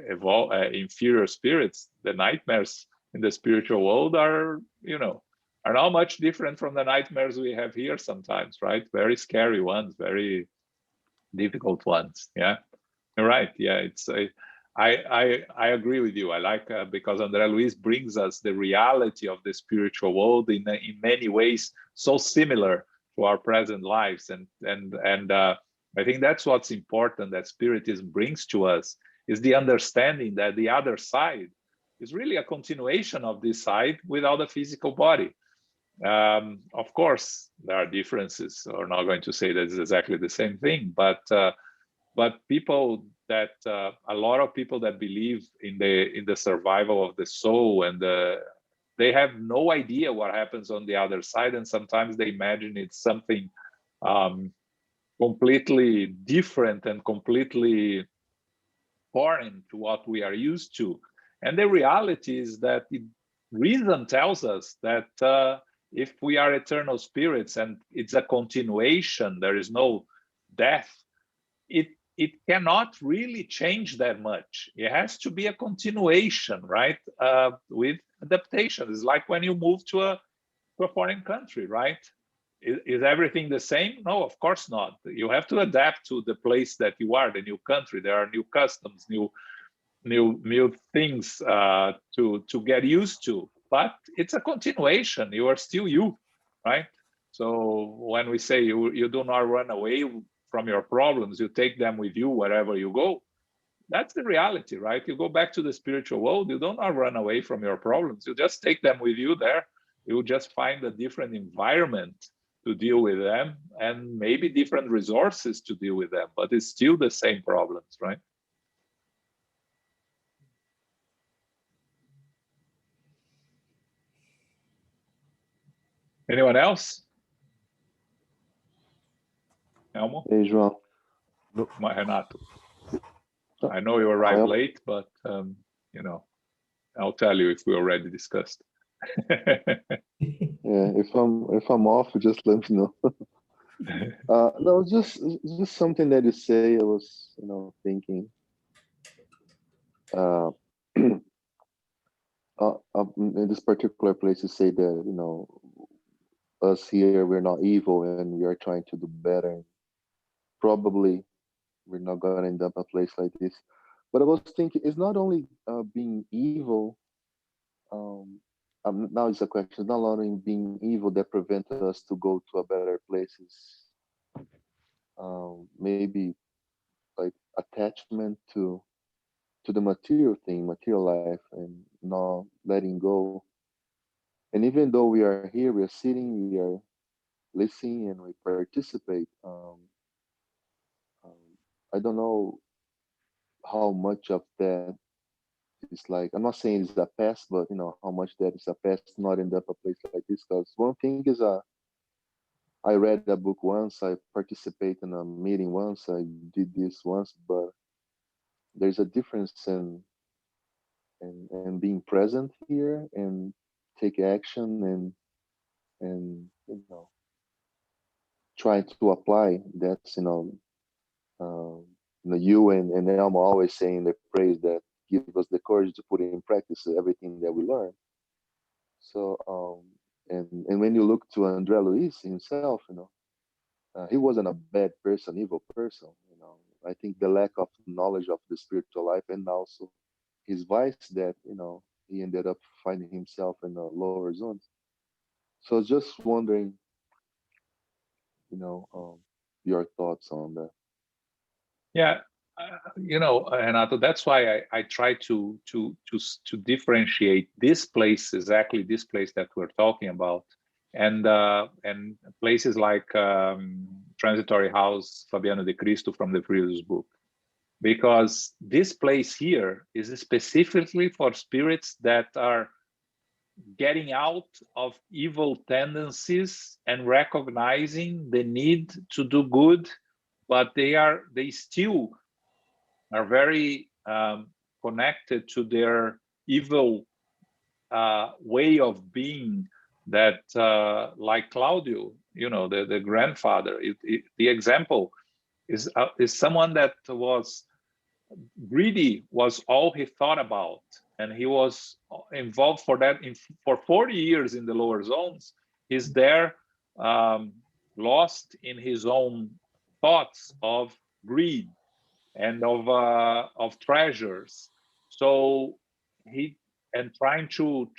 inferior spirits, the nightmares in the spiritual world are, you know, are not much different from the nightmares we have here sometimes, right? Very scary ones, very difficult ones. Yeah, you're right. Yeah, it's I agree with you. I like because Andre Luiz brings us the reality of the spiritual world in many ways so similar to our present lives, and I think that's what's important that Spiritism brings to us is the understanding that the other side is really a continuation of this side without a physical body. Of course, there are differences. We're not going to say that it's exactly the same thing, but people that a lot of people that believe in the survival of the soul and they have no idea what happens on the other side, and sometimes they imagine it's something completely different and completely foreign to what we are used to. And the reality is that reason tells us that if we are eternal spirits and it's a continuation, there is no death, it cannot really change that much. It has to be a continuation, right? With adaptation. It's like when you move to a foreign country, right? Is everything the same? No, of course not. You have to adapt to the place that you are, the new country. There are new customs, new things to get used to. But it's a continuation. You are still you, right? So when we say you do not run away from your problems, you take them with you wherever you go. That's the reality, right? You go back to the spiritual world, you do not run away from your problems. You just take them with you there. You just find a different environment to deal with them and maybe different resources to deal with them, but it's still the same problems, right? Anyone else? Elmo? Hey, João. Renato. I know you arrived late, but you know, I'll tell you if we already discussed. Yeah, if I'm off, just let me know. No, just something that you say. I was, thinking. In this particular place, you say that us here, we're not evil and we are trying to do better. Probably we're not going to end up a place like this. But I was thinking, it's not only being evil. Now it's a question. It's not only being evil that prevents us to go to a better places. Maybe like attachment to the material thing, material life, and not letting go. And even though we are here, we are sitting, we are listening, and we participate. I don't know how much of that is like. I'm not saying it's a past, but how much that is a past. Not end up a place like this. Because one thing is, I read a book once. I participated in a meeting once. I did this once, but there's a difference in being present here and take action and try to apply. That's you and Elmo always saying the phrase that give us the courage to put in practice everything that we learn. So and when you look to Andre Luiz himself, he wasn't a bad person, evil person. I think the lack of knowledge of the spiritual life and also his vice that he ended up finding himself in the lower zones. So just wondering, your thoughts on that. Yeah, Renato, that's why I try to differentiate this place, exactly this place that we're talking about, and places like Transitory House Fabiano de Cristo from the previous book, because this place here is specifically for spirits that are getting out of evil tendencies and recognizing the need to do good, but they still are very connected to their evil way of being, that like Claudio, the grandfather, the example is someone that was greedy, was all he thought about, and he was involved for that for 40 years in the lower zones. He's there, lost in his own thoughts of greed and of treasures. So he and trying to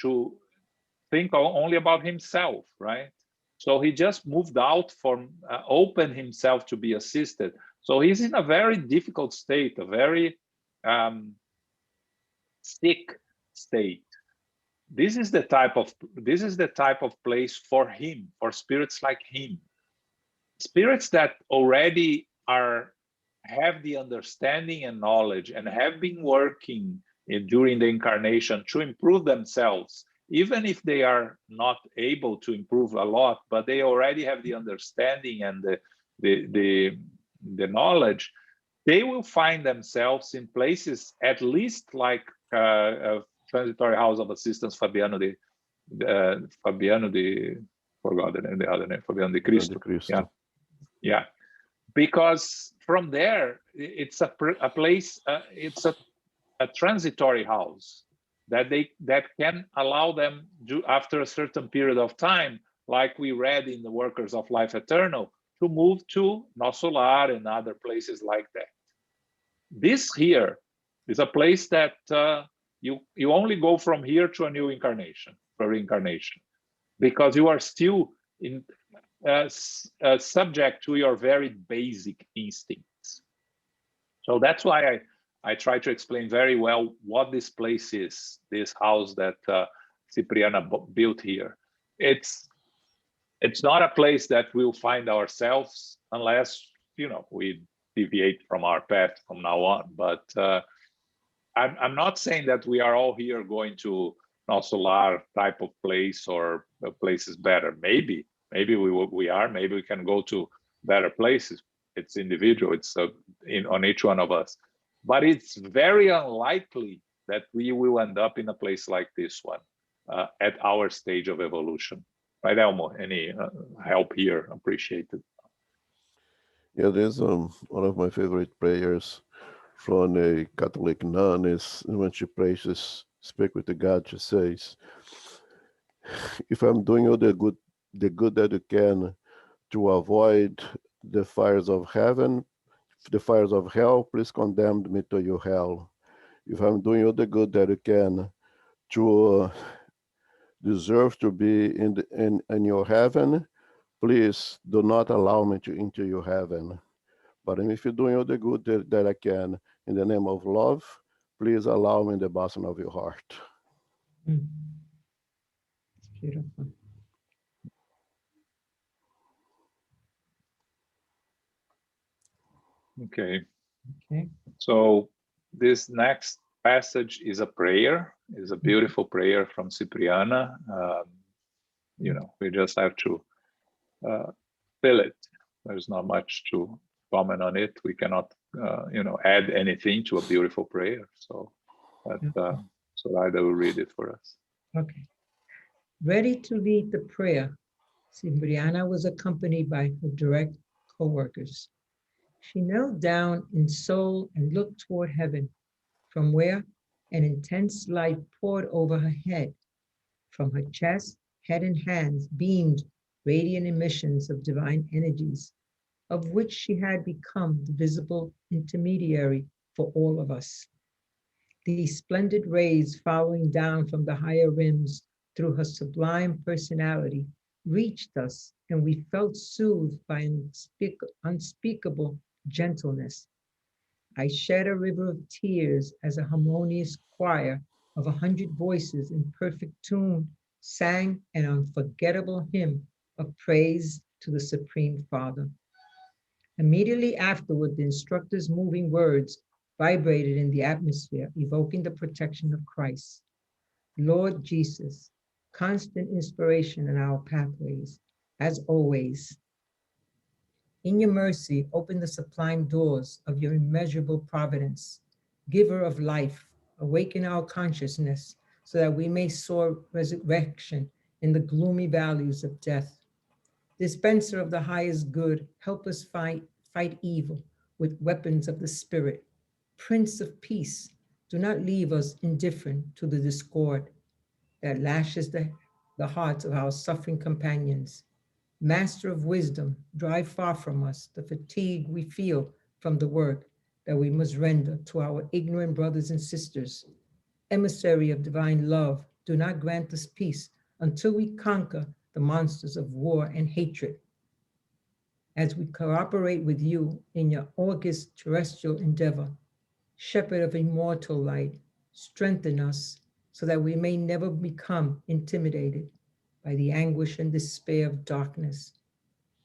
think only about himself, right? So he just moved out from open himself to be assisted. So he's in a very difficult state, a very sick state. This is the type of place for him, for spirits like him, spirits that already have the understanding and knowledge and have been working during the incarnation to improve themselves, even if they are not able to improve a lot, but they already have the understanding and the knowledge. They will find themselves in places at least like Transitory House of Assistance Fabiano de forgot the other name, Fabiano de Cristo. Yeah. Because from there, it's a place, it's a transitory house that can allow them to, after a certain period of time, like we read in the Workers of Life Eternal, to move to Nosso Lar and other places like that. This here is a place that you only go from here to a new incarnation, for reincarnation, because you are still in subject to your very basic instincts. So that's why I try to explain very well what this place is, this house that Cipriana built here. It's not a place that we'll find ourselves unless we deviate from our path from now on. But I'm not saying that we are all here going to Nosso Lar type of place, or a place is better. Maybe we are. Maybe we can go to better places. It's individual. It's on each one of us. But it's very unlikely that we will end up in a place like this one at our stage of evolution. Right, Elmo? Any help here? Appreciated. Yeah, there's one of my favorite prayers from a Catholic nun is when she prays, she speak with the God. She says, "If I'm doing all the good that you can to avoid the fires of heaven, if the fires of hell, please condemn me to your hell. If I'm doing all the good that you can to deserve to be in your heaven, please do not allow me into your heaven. But if you're doing all the good that I can in the name of love, please allow me in the bosom of your heart. Mm. Beautiful. Okay. Okay. So this next passage is a prayer, is a beautiful prayer from Cipriana. You know, we just have to fill it. There's not much to comment on it. We cannot, you know, add anything to a beautiful prayer. So, Zoraida will read it for us. Okay. Ready to lead the prayer, Cipriana was accompanied by her direct co-workers. She knelt down in soul and looked toward heaven, from where an intense light poured over her head. From her chest, head, and hands beamed radiant emissions of divine energies, of which she had become the visible intermediary for all of us. These splendid rays following down from the higher rims through her sublime personality reached us, and we felt soothed by an unspeakable gentleness. I shed a river of tears as a harmonious choir of 100 voices in perfect tune sang an unforgettable hymn of praise to the Supreme Father. Immediately afterward, the instructor's moving words vibrated in the atmosphere, evoking the protection of Christ. Lord Jesus, constant inspiration in our pathways, as always. In your mercy, open the sublime doors of your immeasurable providence. Giver of life, awaken our consciousness so that we may soar resurrection in the gloomy valleys of death. Dispenser of the highest good, help us fight evil with weapons of the Spirit. Prince of peace, do not leave us indifferent to the discord that lashes the hearts of our suffering companions. Master of wisdom, drive far from us the fatigue we feel from the work that we must render to our ignorant brothers and sisters. Emissary of divine love, do not grant us peace until we conquer the monsters of war and hatred. As we cooperate with you in your august terrestrial endeavor, shepherd of immortal light, strengthen us so that we may never become intimidated by the anguish and despair of darkness.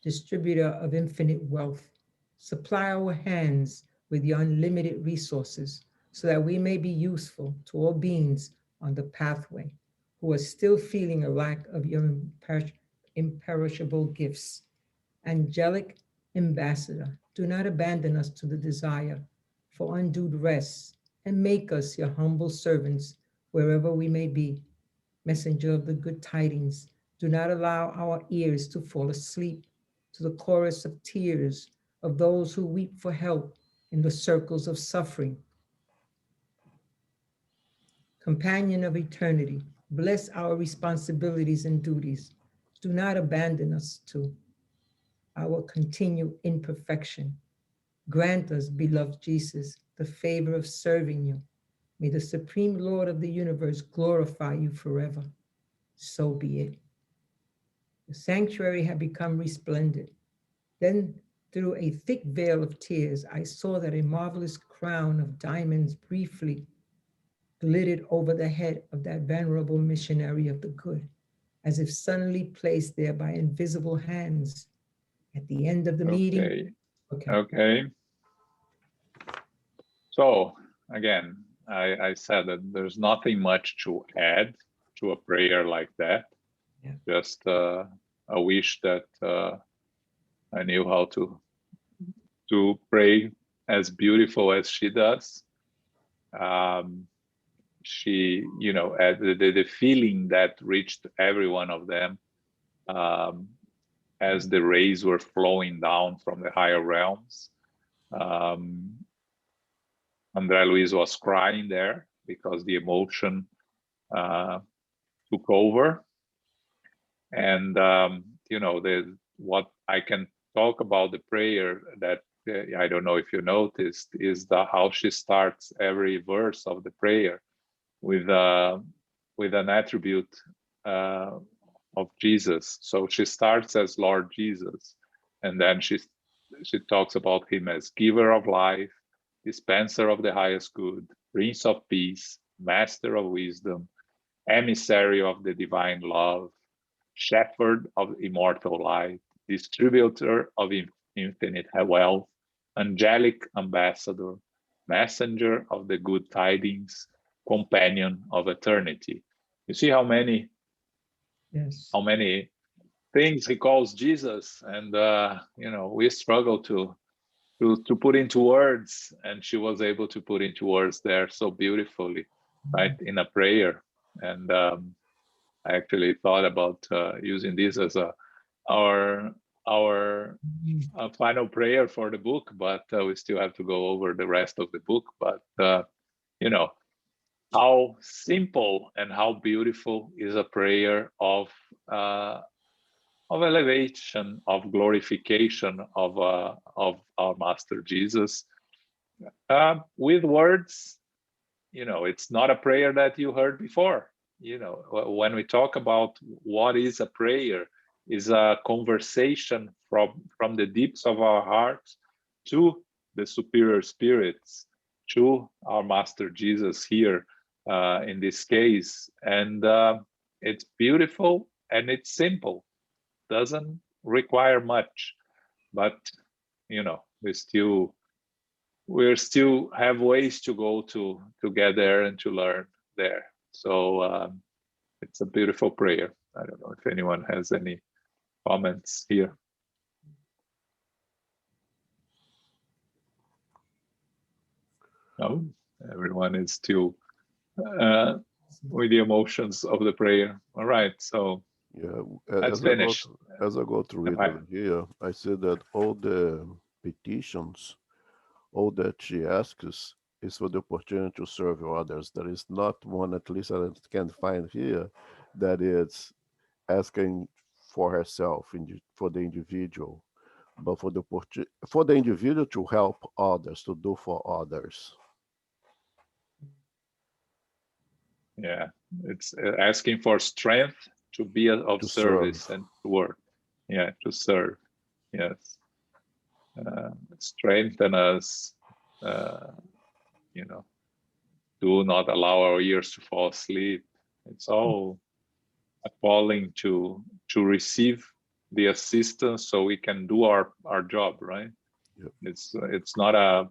Distributor of infinite wealth, supply our hands with your unlimited resources so that we may be useful to all beings on the pathway who are still feeling a lack of your imperishable gifts. Angelic ambassador, do not abandon us to the desire for undue rest, and make us your humble servants wherever we may be. Messenger of the good tidings, do not allow our ears to fall asleep to the chorus of tears of those who weep for help in the circles of suffering. Companion of eternity, bless our responsibilities and duties. Do not abandon us to our continued imperfection. Grant us, beloved Jesus, the favor of serving you. May the Supreme Lord of the universe glorify you forever. So be it. The sanctuary had become resplendent. Then, through a thick veil of tears, I saw that a marvelous crown of diamonds briefly glittered over the head of that venerable missionary of the good, as if suddenly placed there by invisible hands. At the end of the meeting. Okay. So again, I said that there's nothing much to add to a prayer like that. Yeah. Just a wish that I knew how to pray as beautiful as she does. She, you know, the feeling that reached every one of them as the rays were flowing down from the higher realms. Andre Luiz was crying there because the emotion took over. And, you know, what I can talk about the prayer that I don't know if you noticed, is how she starts every verse of the prayer with an attribute of Jesus. So she starts as Lord Jesus, and then she talks about him as giver of life, dispenser of the highest good, prince of peace, master of wisdom, emissary of the divine love, shepherd of immortal light, distributor of infinite wealth, angelic ambassador, messenger of the good tidings, companion of eternity. You see how many things he calls Jesus, and we struggle to put into words, and she was able to put into words there so beautifully, right, in a prayer. And I actually thought about using this as our final prayer for the book, but we still have to go over the rest of the book. But how simple and how beautiful is a prayer of elevation, of glorification of our Master Jesus, with words. It's not a prayer that you heard before. When we talk about what is a prayer, is a conversation from the deeps of our hearts to the superior spirits, to our Master Jesus here, in this case. And it's beautiful and it's simple, doesn't require much, but we still have ways to go to get there and to learn there. So it's a beautiful prayer. I don't know if anyone has any comments here. No, everyone is still with the emotions of the prayer. All right, so Yeah, let's finish. As I go through it over here, I see that all the petitions, all that she asks is for the opportunity to serve others. There is not one, at least I can find here, that is asking for herself, for the individual, but for the individual to help others, to do for others. Yeah, it's asking for strength to be of service and to work. Yeah, to serve. Yes. Strengthen us, do not allow our ears to fall asleep. It's all a calling to receive the assistance so we can do our job, right? Yep. It's not a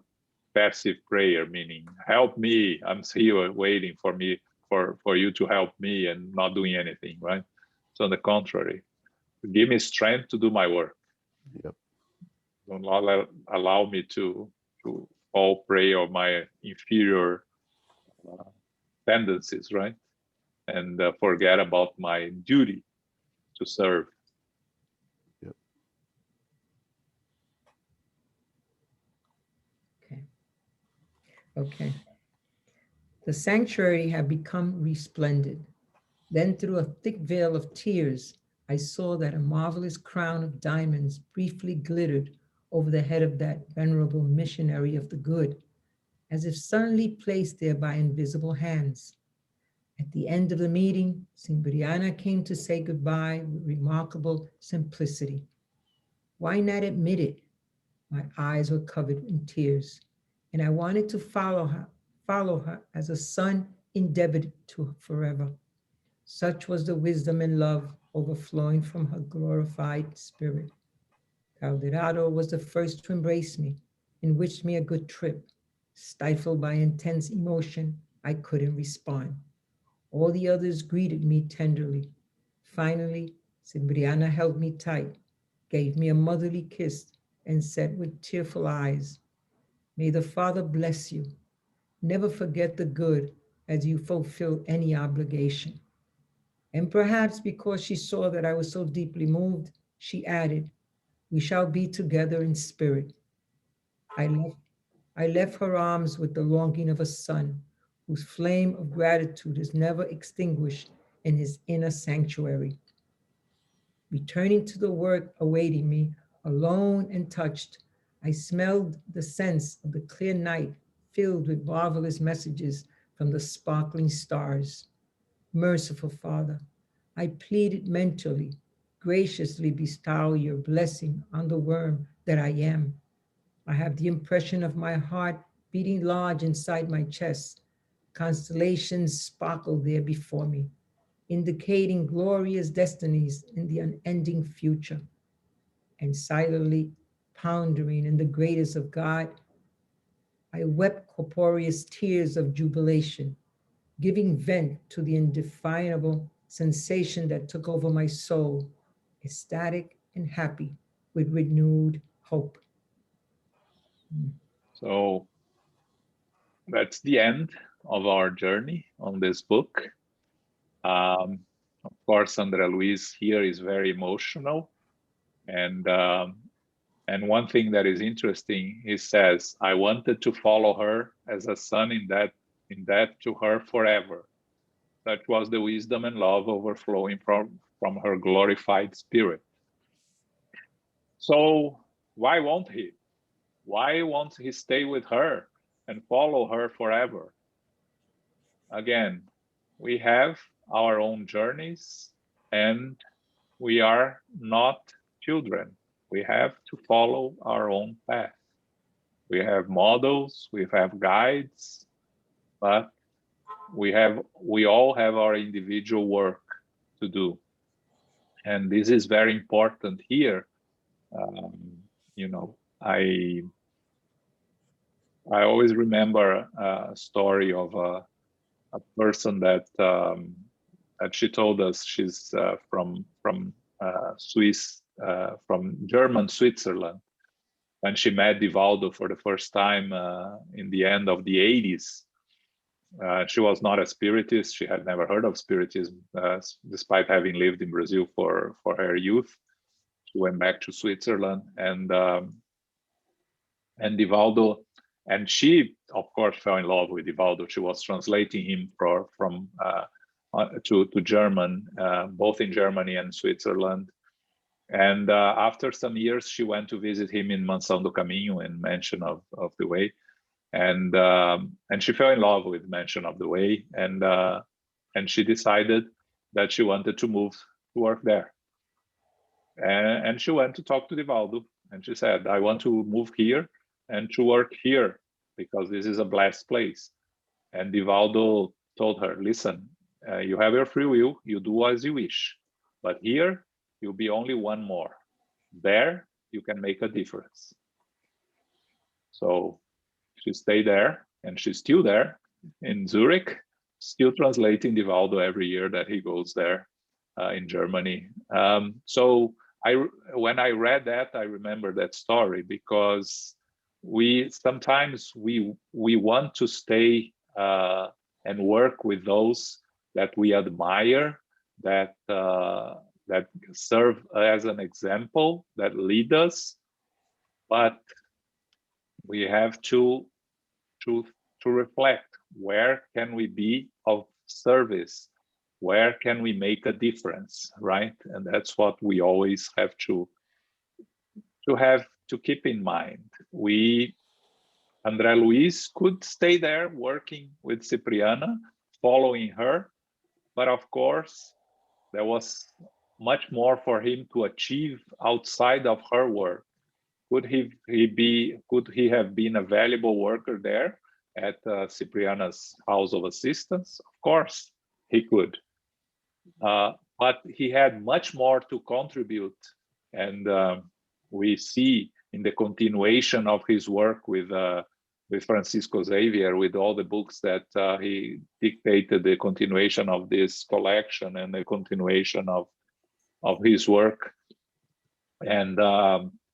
passive prayer, meaning help me, I'm here waiting for me, for you to help me, and not doing anything, right? So on the contrary, give me strength to do my work. Yep. Don't allow me to fall prey of my inferior tendencies, right? And forget about my duty to serve. Yep. Okay. The sanctuary had become resplendent. Then through a thick veil of tears, I saw that a marvelous crown of diamonds briefly glittered over the head of that venerable missionary of the good, as if suddenly placed there by invisible hands. At the end of the meeting, Cipriana came to say goodbye with remarkable simplicity. Why not admit it? My eyes were covered in tears, and I wanted to follow her as a son indebted to her forever. Such was the wisdom and love overflowing from her glorified spirit. Calderado was the first to embrace me and wished me a good trip. Stifled by intense emotion, I couldn't respond. All the others greeted me tenderly. Finally, Cipriana held me tight, gave me a motherly kiss, and said with tearful eyes, "May the Father bless you. Never forget the good as you fulfill any obligation." And perhaps because she saw that I was so deeply moved, she added, "We shall be together in spirit." I left her arms with the longing of a son whose flame of gratitude is never extinguished in his inner sanctuary. Returning to the work awaiting me, alone and touched, I smelled the scents of the clear night filled with marvelous messages from the sparkling stars. Merciful Father, I pleaded mentally, graciously bestow your blessing on the worm that I am. I have the impression of my heart beating large inside my chest. Constellations sparkle there before me, indicating glorious destinies in the unending future. And silently pondering in the greatest of God, I wept corporeous tears of jubilation, giving vent to the indefinable sensation that took over my soul, ecstatic and happy with renewed hope. So that's the end of our journey on this book. Of course, Andre Luiz here is very emotional, and one thing that is interesting, he says, "I wanted to follow her as a son in that to her forever. That was the wisdom and love overflowing from her glorified spirit." So why won't he? Why won't he stay with her and follow her forever? Again, we have our own journeys, and we are not children. We have to follow our own path. We have models, we have guides, but we all have our individual work to do. And this is very important here. You know, I always remember a story of a person that she told us. She's from Swiss, from German Switzerland, when she met Divaldo for the first time in the end of the 80s. She was not a spiritist. She had never heard of spiritism, despite having lived in Brazil for her youth. She went back to Switzerland, and Divaldo, and she, of course, fell in love with Divaldo. She was translating him from to German, both in Germany and Switzerland. And after some years, she went to visit him in Mansão do Caminho, in Mansion of the Way. And she fell in love with Mansion of the Way, and she decided that she wanted to move to work there. And she went to talk to Divaldo, and she said, "I want to move here and to work here because this is a blessed place." And Divaldo told her, "Listen, you have your free will, you do as you wish, but here you'll be only one more. There you can make a difference." So she stayed there, and she's still there in Zurich, still translating Divaldo every year that he goes there in Germany. So when I read that, I remember that story, because we sometimes want to stay and work with those that we admire, that serve as an example, that lead us, but we have to reflect, where can we be of service? Where can we make a difference, right? And that's what we always have to keep in mind. Andre Luiz could stay there working with Cipriana, following her, but of course, there was much more for him to achieve outside of her work. Could he have been a valuable worker there at Cipriana's House of Assistance? Of course, he could. But he had much more to contribute, and we see in the continuation of his work with Francisco Xavier, with all the books that he dictated, the continuation of this collection and the continuation of his work. And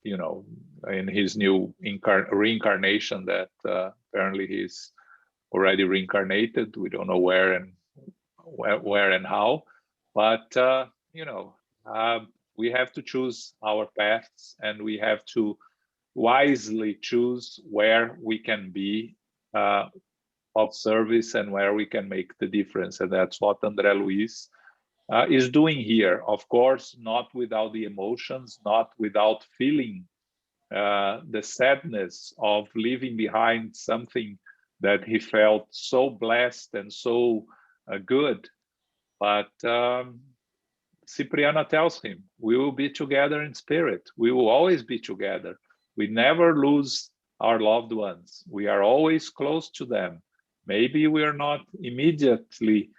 you know, in his new reincarnation, that apparently he's already reincarnated. We don't know where and how, but you know, we have to choose our paths, and we have to wisely choose where we can be of service and where we can make the difference. And that's what Andre Luiz is doing here. Of course, not without the emotions, not without feeling the sadness of leaving behind something that he felt so blessed and so good. But Cipriana tells him, we will be together in spirit. We will always be together. We never lose our loved ones. We are always close to them. Maybe we are not immediately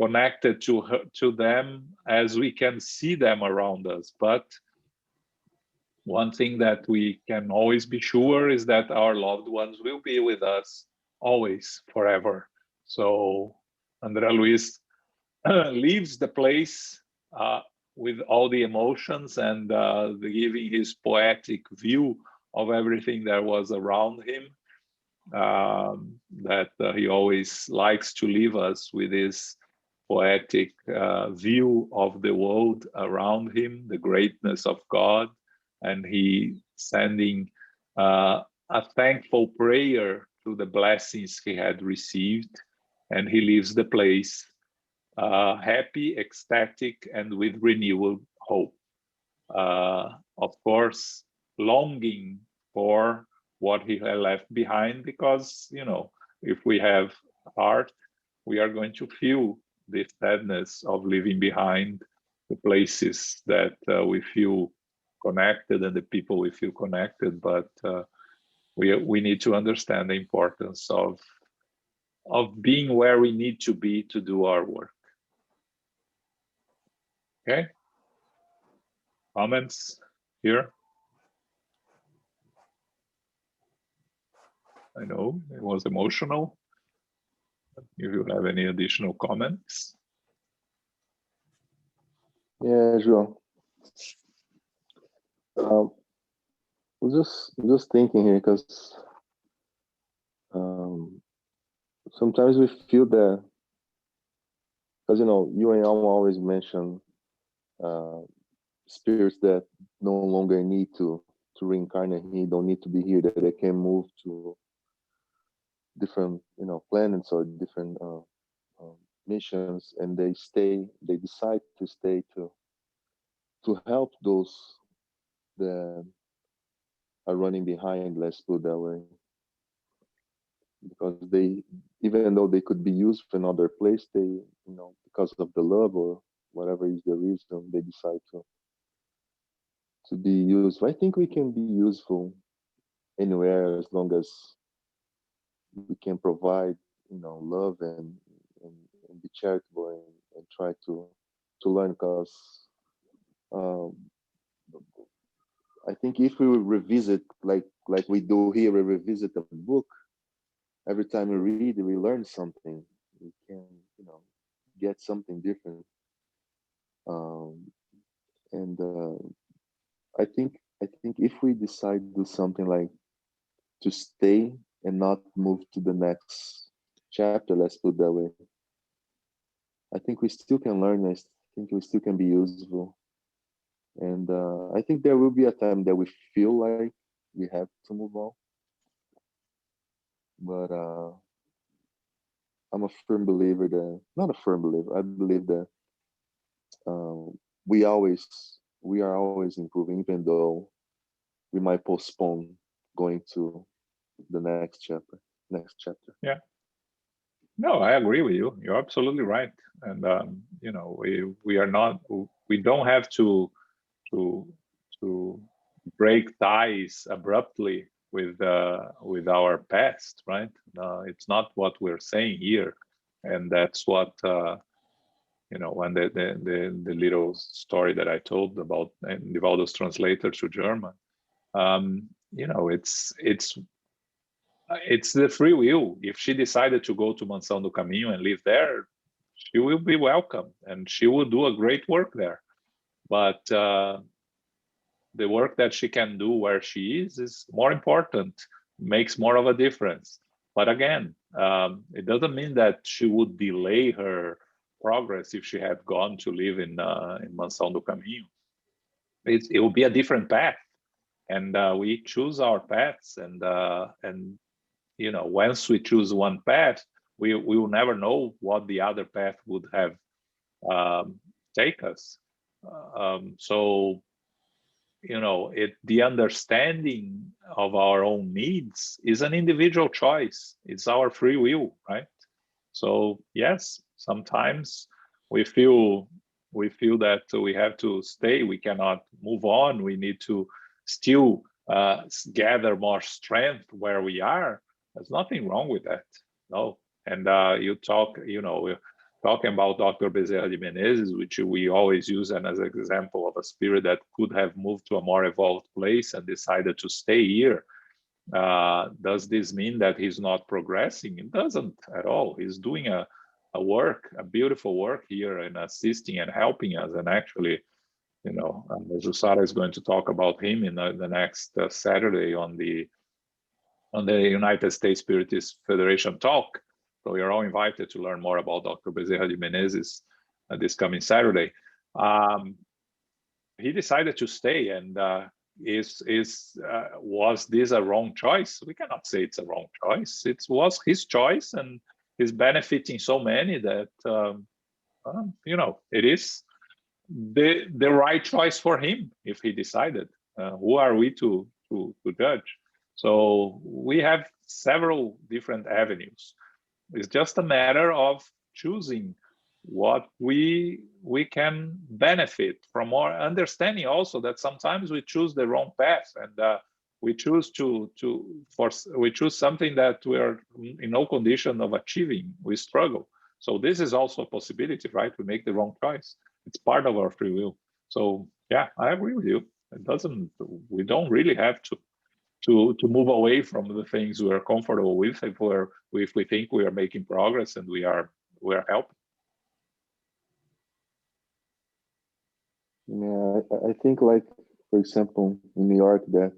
connected to them as we can see them around us. But one thing that we can always be sure is that our loved ones will be with us always, forever. So Andre Luiz leaves the place with all the emotions and giving his poetic view of everything that was around him, that he always likes to leave us with his poetic view of the world around him, the greatness of God, and he sending a thankful prayer to the blessings he had received, and he leaves the place happy, ecstatic, and with renewed hope. Of course, longing for what he had left behind, because, you know, if we have heart, we are going to feel the sadness of leaving behind the places that we feel connected and the people we feel connected. But we need to understand the importance of being where we need to be to do our work. Okay. Comments here? I know it was emotional. If you have any additional comments. Yeah, João. Just thinking here, because sometimes we feel that, because, you know, you and Alma always mention spirits that no longer need to reincarnate. He don't need to be here, that they can move to different, you know, planets or different missions, and they decide to stay to help those that are running behind, let's put it that way, because they, even though they could be used in another place, they, you know, because of the love or whatever is the reason, they decide to be useful. I think we can be useful anywhere, as long as we can provide, you know, love and be charitable and try to learn. Because I think if we revisit, like we do here, we revisit a book, every time we read, we learn something. We can, you know, get something different. And I think if we decide to do something like to stay and not move to the next chapter, let's put it that way, I think we still can learn. I think we still can be useful. And I think there will be a time that we feel like we have to move on. But I'm a firm believer that, not a firm believer, I believe that we are always improving, even though we might postpone going to the next chapter. Yeah. No, I agree with you. You're absolutely right. And you know, we don't have to break ties abruptly with our past, right? It's not what we're saying here, and that's what you know, when the little story that I told about Nivaldo's translator to German. You know, it's the free will. If she decided to go to Mansão do Caminho and live there, she will be welcome and she will do a great work there. But the work that she can do where she is more important, makes more of a difference. But again, it doesn't mean that she would delay her progress if she had gone to live in Mansão do Caminho. It will be a different path, and we choose our paths, and you know, once we choose one path, we will never know what the other path would have take us. So the understanding of our own needs is an individual choice. It's our free will, right? So yes, sometimes we feel that we have to stay. We cannot move on. We need to still gather more strength where we are. There's nothing wrong with that. No. And we're talking about Dr. Bezerra de Menezes, which we always use as an example of a spirit that could have moved to a more evolved place and decided to stay here. Does this mean that he's not progressing? It doesn't at all. He's doing a beautiful work here, and assisting and helping us. And actually, Jussara is going to talk about him in the next Saturday on the United States Spiritist Federation talk. So you're all invited to learn more about Dr. Bezerra de Menezes this coming Saturday. He decided to stay, and was this a wrong choice? We cannot say it's a wrong choice. It was his choice, and he's benefiting so many that it is the right choice for him if he decided. Who are we to judge? So we have several different avenues. It's just a matter of choosing what we can benefit from, or understanding also that sometimes we choose the wrong path, and we choose we choose something that we are in no condition of achieving. We struggle. So this is also a possibility, right? We make the wrong choice. It's part of our free will. So yeah, I agree with you. We don't really have to move away from the things we are comfortable with if we think we are making progress and we are helping. Yeah, I think, like, for example, in New York, that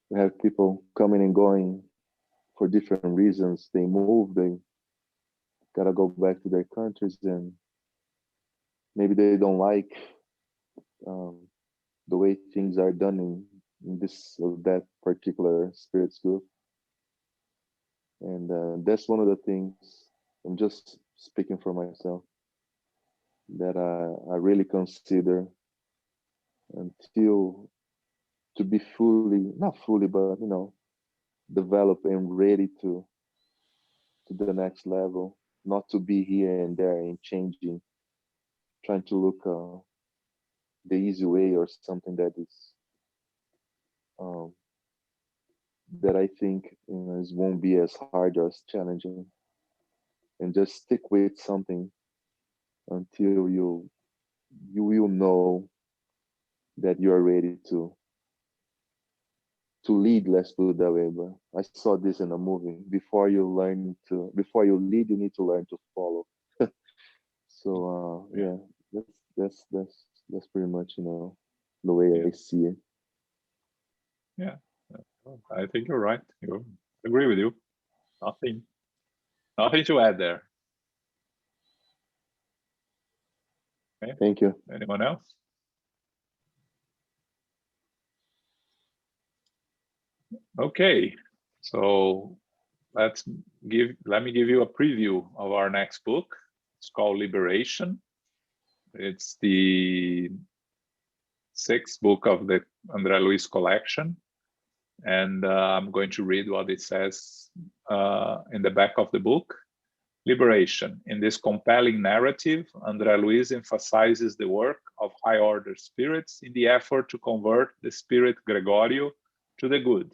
we have people coming and going for different reasons. They move, they gotta go back to their countries, and maybe they don't like the way things are done in this or that particular spirits group. And that's one of the things, I'm just speaking for myself, that I really consider until to be not fully, but develop and ready to the next level, not to be here and there and changing, trying to look the easy way or something that is that I think won't be as hard or as challenging, and just stick with something until you will know that you are ready to lead. Let's put it that way. But I saw this in a movie. Before you lead, you need to learn to follow. So yeah, that's pretty much the way I see it. Yeah, I think you're right. I agree with you. Nothing to add there. Okay. Thank you. Anyone else? Okay, so let me give you a preview of our next book. It's called Liberation. It's the 6th book of the Andre Luiz collection, and I'm going to read what it says in the back of the book. Liberation. In this compelling narrative, Andre Luiz emphasizes the work of high-order spirits in the effort to convert the spirit Gregorio to the good,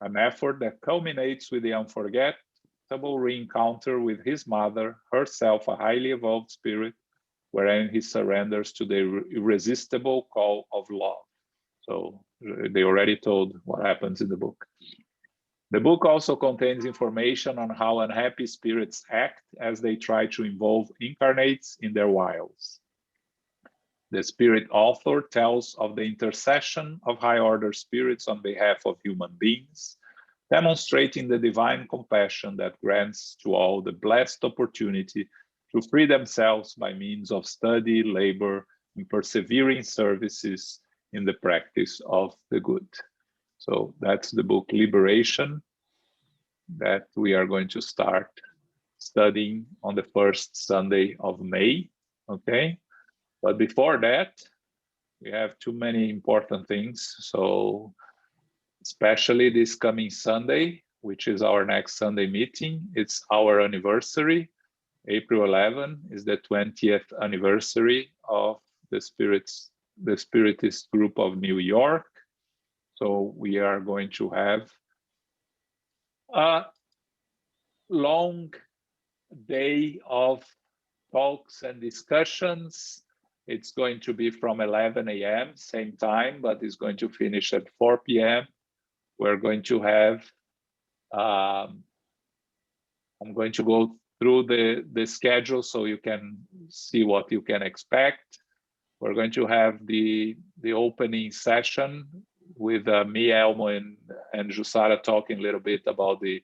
an effort that culminates with the unforgettable re-encounter with his mother, herself a highly evolved spirit, wherein he surrenders to the irresistible call of love. So they already told what happens in the book. The book also contains information on how unhappy spirits act as they try to involve incarnates in their wiles. The spirit author tells of the intercession of high-order spirits on behalf of human beings, demonstrating the divine compassion that grants to all the blessed opportunity to free themselves by means of study, labor, and persevering services in the practice of the good. So that's the book Liberation that we are going to start studying on the first Sunday of May, okay? But before that, We have too many important things. So especially this coming Sunday, which is our next Sunday meeting, it's our anniversary. April 11 is the 20th anniversary of the Spiritist group of New York. So we are going to have a long day of talks and discussions. It's going to be from 11 a.m., same time, but it's going to finish at 4 p.m. We're going to have, I'm going to go through the schedule so you can see what you can expect. We're going to have the opening session with me, Elmo, and Jussara talking a little bit about the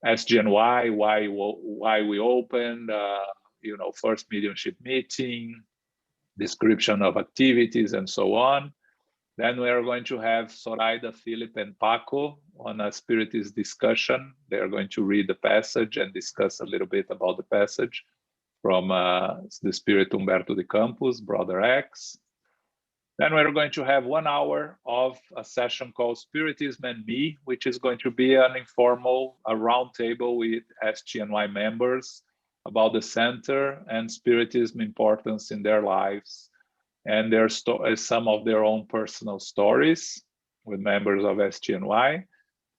SGNY, why we opened, first mediumship meeting, description of activities, and so on. Then we are going to have Zoraida, Philip, and Paco on a Spiritist discussion. They are going to read the passage and discuss a little bit about the passage from the Spirit Humberto de Campos, Brother X. Then we're going to have 1 hour of a session called Spiritism and Me, which is going to be an informal, a roundtable with SGNY members about the center and Spiritism importance in their lives, and some of their own personal stories with members of SGNY.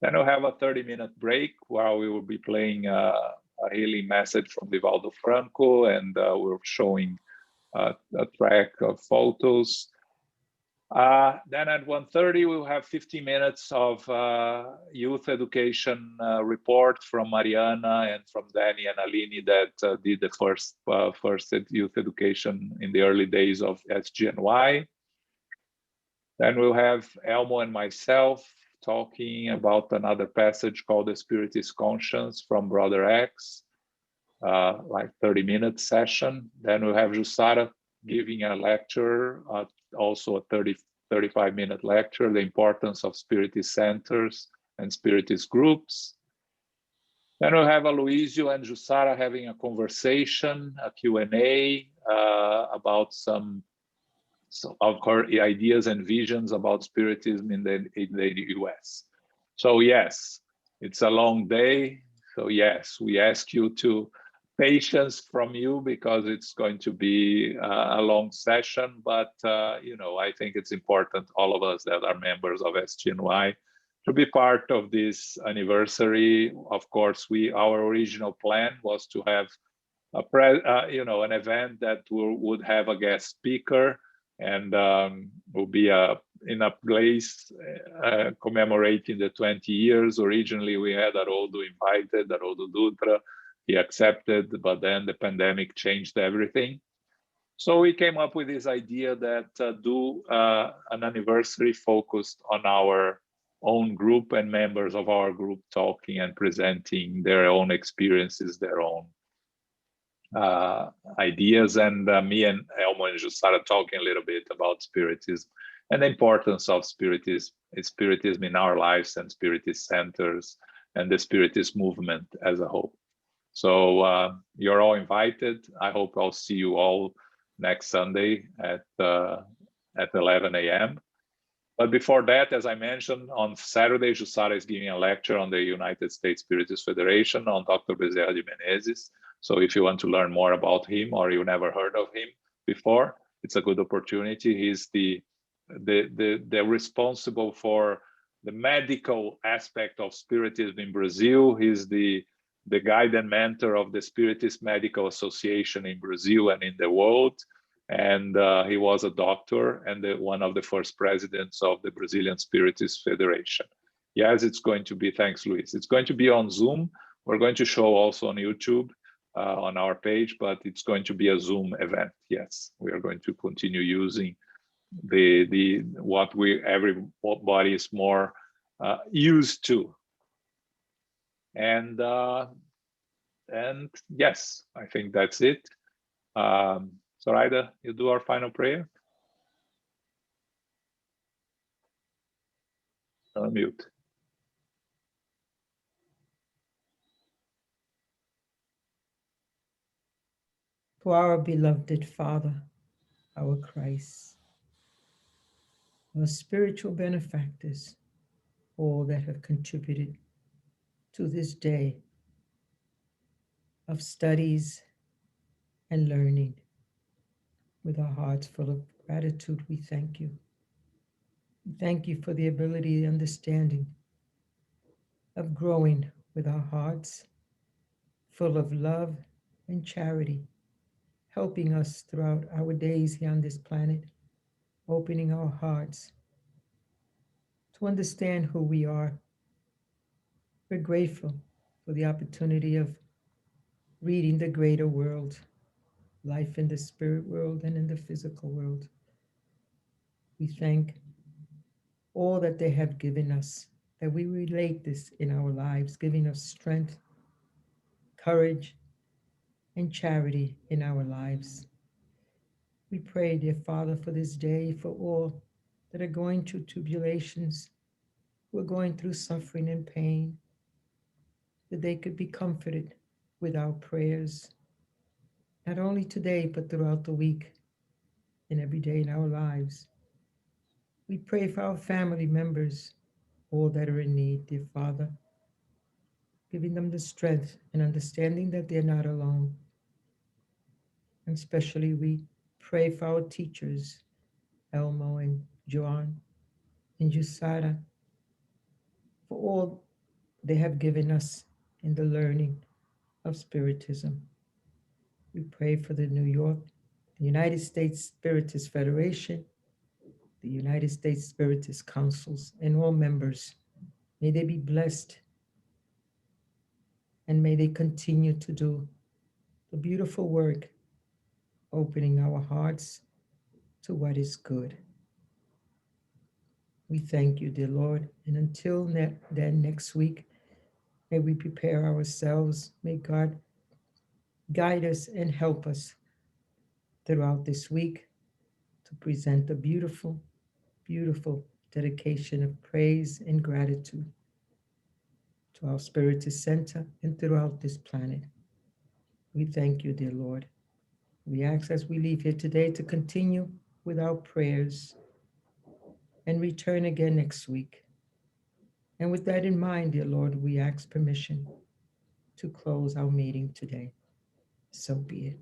Then we'll have a 30-minute break while we will be playing a healing message from Divaldo Franco, and we're showing a track of photos. Then at 1:30, we'll have 15 minutes of youth education report from Mariana and from Danny and Aline that did the first youth education in the early days of SGNY. Then we'll have Elmo and myself talking about another passage called The Spiritist Conscience from Brother X, like 30-minute session. Then we'll have Jussara giving a lecture, also a 35-minute lecture, the importance of Spiritist centers and Spiritist groups. Then we'll have Aloysio and Jussara having a conversation, a Q&A about some of her ideas and visions about Spiritism in the US. So yes, it's a long day. So yes, we ask you to patience from you because it's going to be a long session, but I think it's important, all of us that are members of SGNY, to be part of this anniversary. Of course, our original plan was to have an event that would have a guest speaker, and will be in a place commemorating the 20 years. Originally, we had Haroldo invited, Haroldo Dutra. He accepted, but then the pandemic changed everything. So we came up with this idea that do an anniversary focused on our own group and members of our group talking and presenting their own experiences, their own ideas, and me and Elmo and Jussara talking a little bit about Spiritism and the importance of Spiritism in our lives and Spiritist centers and the Spiritist movement as a whole. So you're all invited. I hope I'll see you all next Sunday at 11 a.m. But before that, as I mentioned, on Saturday, Jussara is giving a lecture on the United States Spiritist Federation on Dr. Bezerra de Menezes. So if you want to learn more about him or you never heard of him before, it's a good opportunity. He's the responsible for the medical aspect of Spiritism in Brazil. He's the guide and mentor of the Spiritist Medical Association in Brazil and in the world. And he was a doctor and one of the first presidents of the Brazilian Spiritist Federation. Yes, it's going to be, thanks, Luis. It's going to be on Zoom. We're going to show also on YouTube on our page, but it's going to be a Zoom event. Yes, we are going to continue using what everybody is more used to. And yes, I think that's it. Zoraida, you do our final prayer? Unmute. For our beloved Father, our Christ, our spiritual benefactors, all that have contributed to this day of studies and learning. With our hearts full of gratitude, we thank you. We thank you for the ability, the understanding of growing with our hearts full of love and charity, helping us throughout our days here on this planet, opening our hearts to understand who we are. We're grateful for the opportunity of reading the greater world, life in the spirit world and in the physical world. We thank all that they have given us, that we relate this in our lives, giving us strength, courage, and charity in our lives. We pray, dear Father, for this day, for all that are going through tribulations, who are going through suffering and pain, that they could be comforted with our prayers, not only today, but throughout the week and every day in our lives. We pray for our family members, all that are in need, dear Father, giving them the strength and understanding that they're not alone. And especially we pray for our teachers, Elmo and Joan and Jusara, for all they have given us in the learning of Spiritism. We pray for the United States Spiritist Federation, the United States Spiritist Councils, and all members. May they be blessed, and may they continue to do the beautiful work, opening our hearts to what is good. We thank you, dear Lord, and until then next week, may we prepare ourselves. May God guide us and help us throughout this week to present a beautiful, beautiful dedication of praise and gratitude to our Spiritist Center and throughout this planet. We thank you, dear Lord. We ask as we leave here today to continue with our prayers and return again next week. And with that in mind, dear Lord, we ask permission to close our meeting today. So be it.